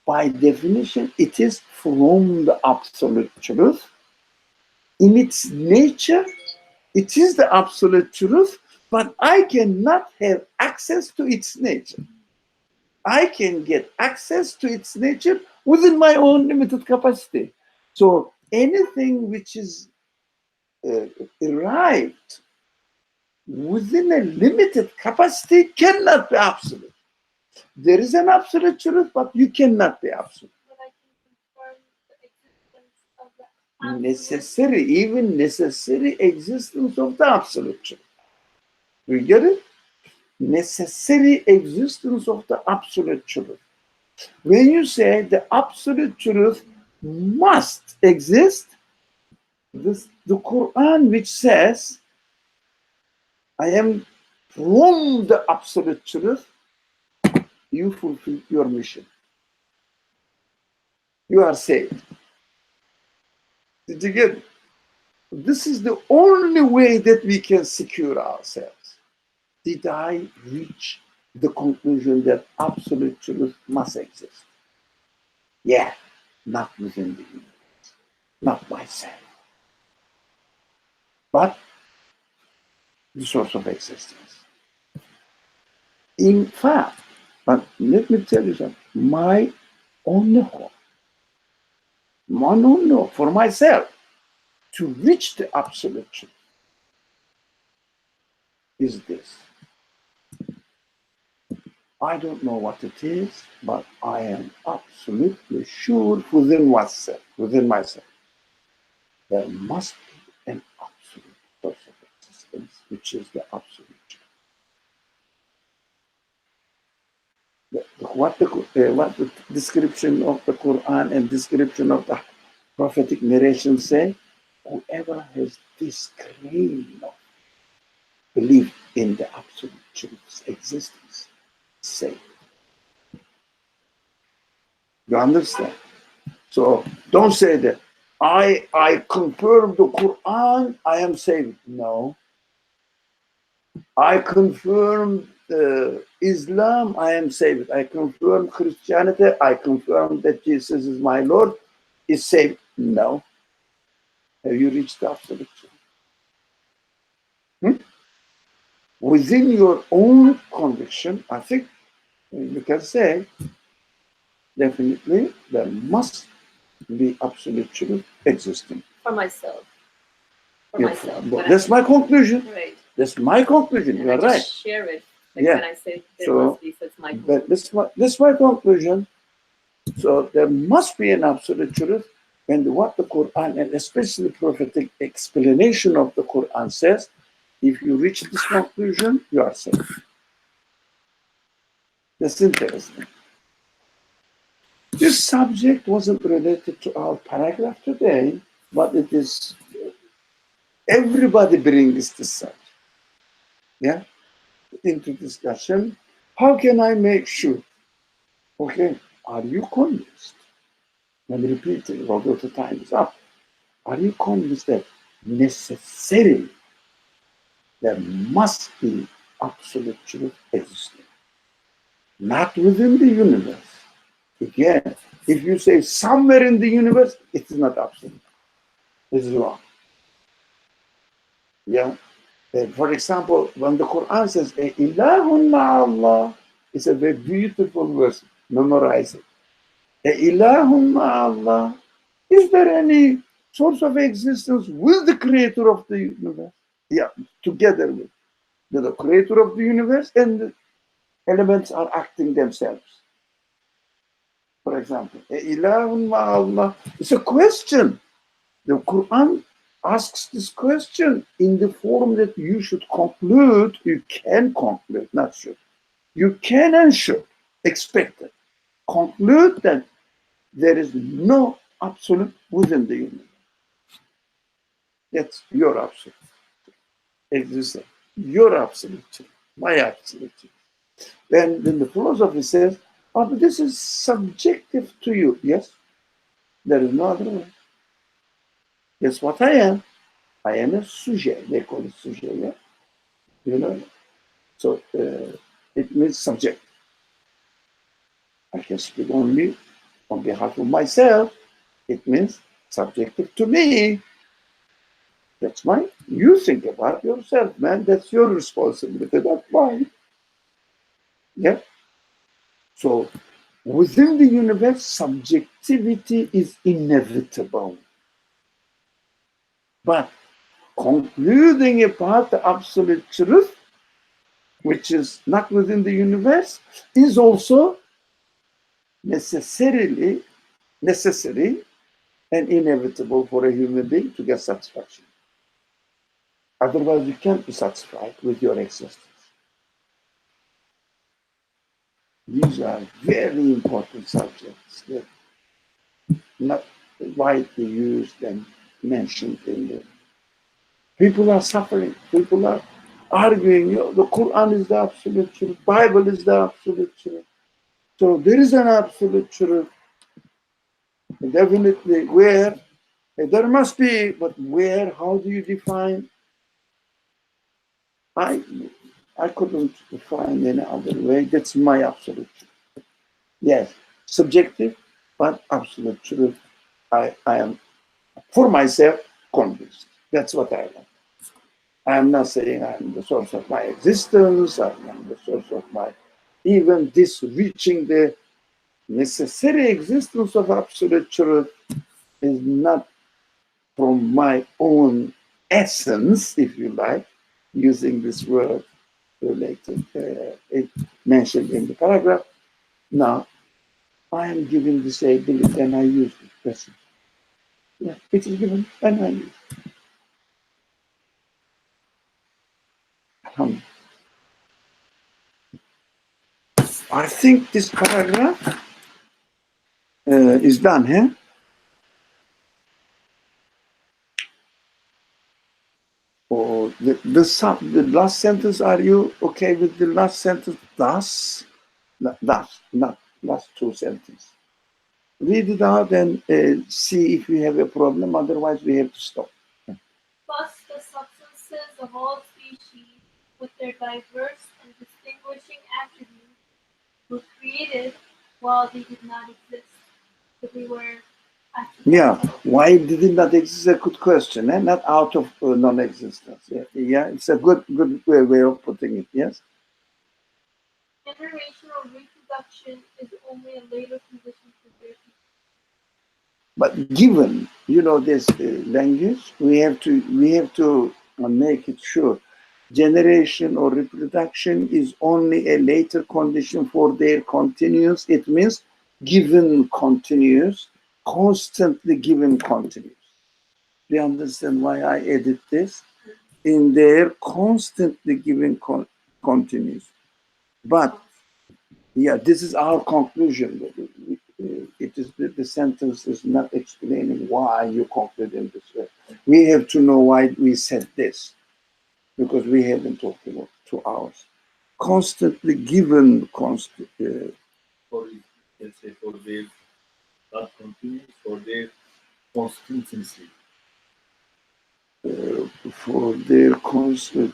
by definition, it is from the absolute truth. In its nature, it is the absolute truth, but I cannot have access to its nature. I can get access to its nature within my own limited capacity. So anything which is arrived within a limited capacity cannot be absolute. There is an absolute truth, but you cannot be absolute. But I can confirm the existence of the absolute. Necessary, even necessary existence of the absolute truth. You get it? Necessary existence of the absolute truth. When you say the absolute truth must exist, the Quran which says, I am from the absolute truth, you fulfill your mission. You are saved. Did you get it? This is the only way that we can secure ourselves. Did I reach the conclusion that absolute truth must exist? Yeah, not within the universe, not myself, but the source of existence. In fact, but let me tell you something, my only hope for myself to reach the absolute truth is this. I don't know what it is, but I am absolutely sure within myself, there must be an absolute source of existence, which is the absolute truth. What the description of the Quran and description of the prophetic narration say, whoever has this grain of belief in the absolute truth's existence, saved. You understand? So don't say that I confirm the Quran, I am saved. No. I confirm Islam, I am saved. I confirm Christianity, I confirm that Jesus is my Lord, is saved. No. Have you reached the absolute truth? Within your own conviction, I think you can say, definitely, there must be absolute truth existing. For myself. For Yeah, myself. but that's my conclusion. Right. That's my conclusion. And You're I just right. share it. Like Yeah. when I say there So, must be, so it's my But this my conclusion. So there must be an absolute truth, and what the Quran and especially the prophetic explanation of the Quran says, if you reach this conclusion, you are safe. That's interesting. This subject wasn't related to our paragraph today, but it is, everybody brings this subject, yeah, into discussion. How can I make sure? Okay, are you convinced? Let me repeat it, although the time is up. Are you convinced that necessarily there must be absolute truth existing? Not within the universe. Again, if you say somewhere in the universe, it is not absolute. This is wrong. Yeah. For example, when the Quran says, Ilahun ma'allah, it's a very beautiful verse. Memorize it. Ilahun ma'allah. Is there any source of existence with the creator of the universe? Yeah, together with the creator of the universe, and the elements are acting themselves. For example, Ilahun ma'allah. It's a question. The Quran asks this question in the form that you should conclude, you can conclude, not should. You can and should expect it. Conclude that there is no absolute within the universe. That's your absolute. Exists your absolute truth, my absolute truth. Then the philosophy says, oh, but this is subjective to you. Yes, there is no other way. That's what I am. I am a sujet. They call it sujet, yeah? You know? So it means subject. I can speak only on behalf of myself. It means subjective to me. That's mine. You think about yourself, man. That's your responsibility, not mine. Yeah? So within the universe, subjectivity is inevitable. But concluding about the absolute truth, which is not within the universe, is also necessary and inevitable for a human being to get satisfaction. Otherwise, you can't be satisfied with your existence. These are very important subjects that not widely used and mentioned in the. People are suffering. People are arguing. You know, the Quran is the absolute truth. Bible is the absolute truth. So there is an absolute truth. Definitely, where there must be, but where? How do you define? I couldn't find any other way. That's my absolute truth. Yes, subjective, but absolute truth. I am, for myself, convinced. That's what I want. I am not saying I'm the source of my existence. I am the source of my, even this reaching the necessary existence of absolute truth is not from my own essence, if you like, using this word related, it mentioned in the paragraph. Now, I am given this ability and I use it. That's it. Yeah, it is given and I use it. I think this paragraph is done, huh? Or the last sentence, are you okay with the last sentence? Thus, not last two sentences. Read it out and see if we have a problem. Otherwise, we have to stop. Thus, the substances of all species, with their diverse and distinguishing attributes, were created while they did not exist. But they were Yeah, why did it not exist? A good question, eh? Not out of non-existence. Yeah, it's a good way of putting it. Yes. Generation or reproduction is only a later condition for their. But given this language, we have to make it sure generation or reproduction is only a later condition for their continuous. It means given continuous, constantly given continuous. Do you understand why I edit this? In their constantly given continuous. But yeah, this is our conclusion. It is the sentence is not explaining why you conclude in this way. We have to know why we said this, because we have been talking about 2 hours. Constantly given For, let's say, for their not continuous, for their consistency. For their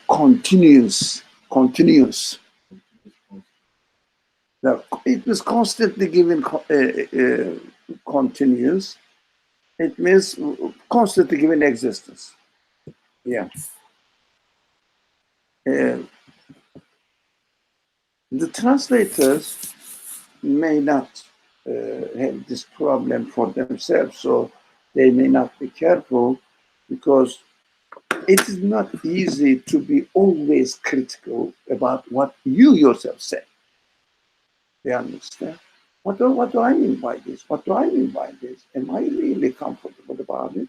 continuous. Now, it was constantly given continuous. It means constantly given existence. Yeah. The translators may not have this problem for themselves, so they may not be careful, because it is not easy to be always critical about what you yourself say. You understand? What do I mean by this? What do I mean by this? Am I really comfortable about it?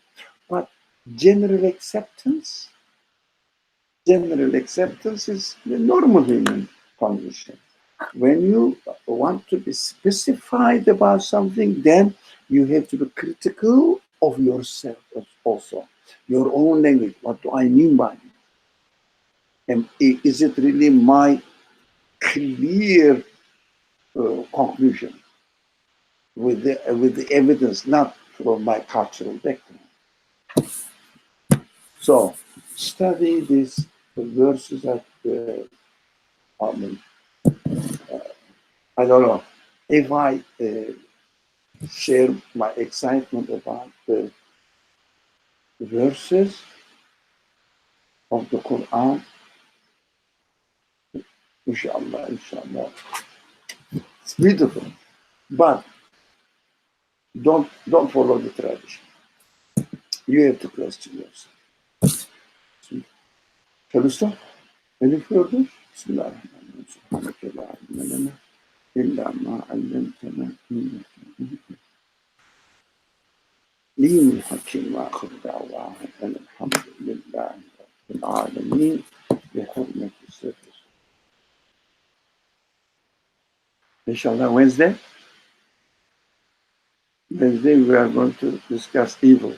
But general acceptance is the normal human condition. When you want to be specified about something, then you have to be critical of yourself. also. Your own language. What do I mean by it? And is it really my clear conclusion with the evidence, not from my cultural background? So study these verses at I mean, I don't know if I share my excitement about the verses of the Quran. Inshallah, inshallah. It's beautiful, but don't follow the tradition. You have to question yourself. Shall we stop? Any further? Bismillahirrahmanirrahim. Subhanaka la ilma lana illa ma 'allamtana innaka antal alimul hakim. Wa akhir da'wana alhamdulillahi rabbil alamin. بحرمة السر. Inshallah, Wednesday we are going to discuss evil.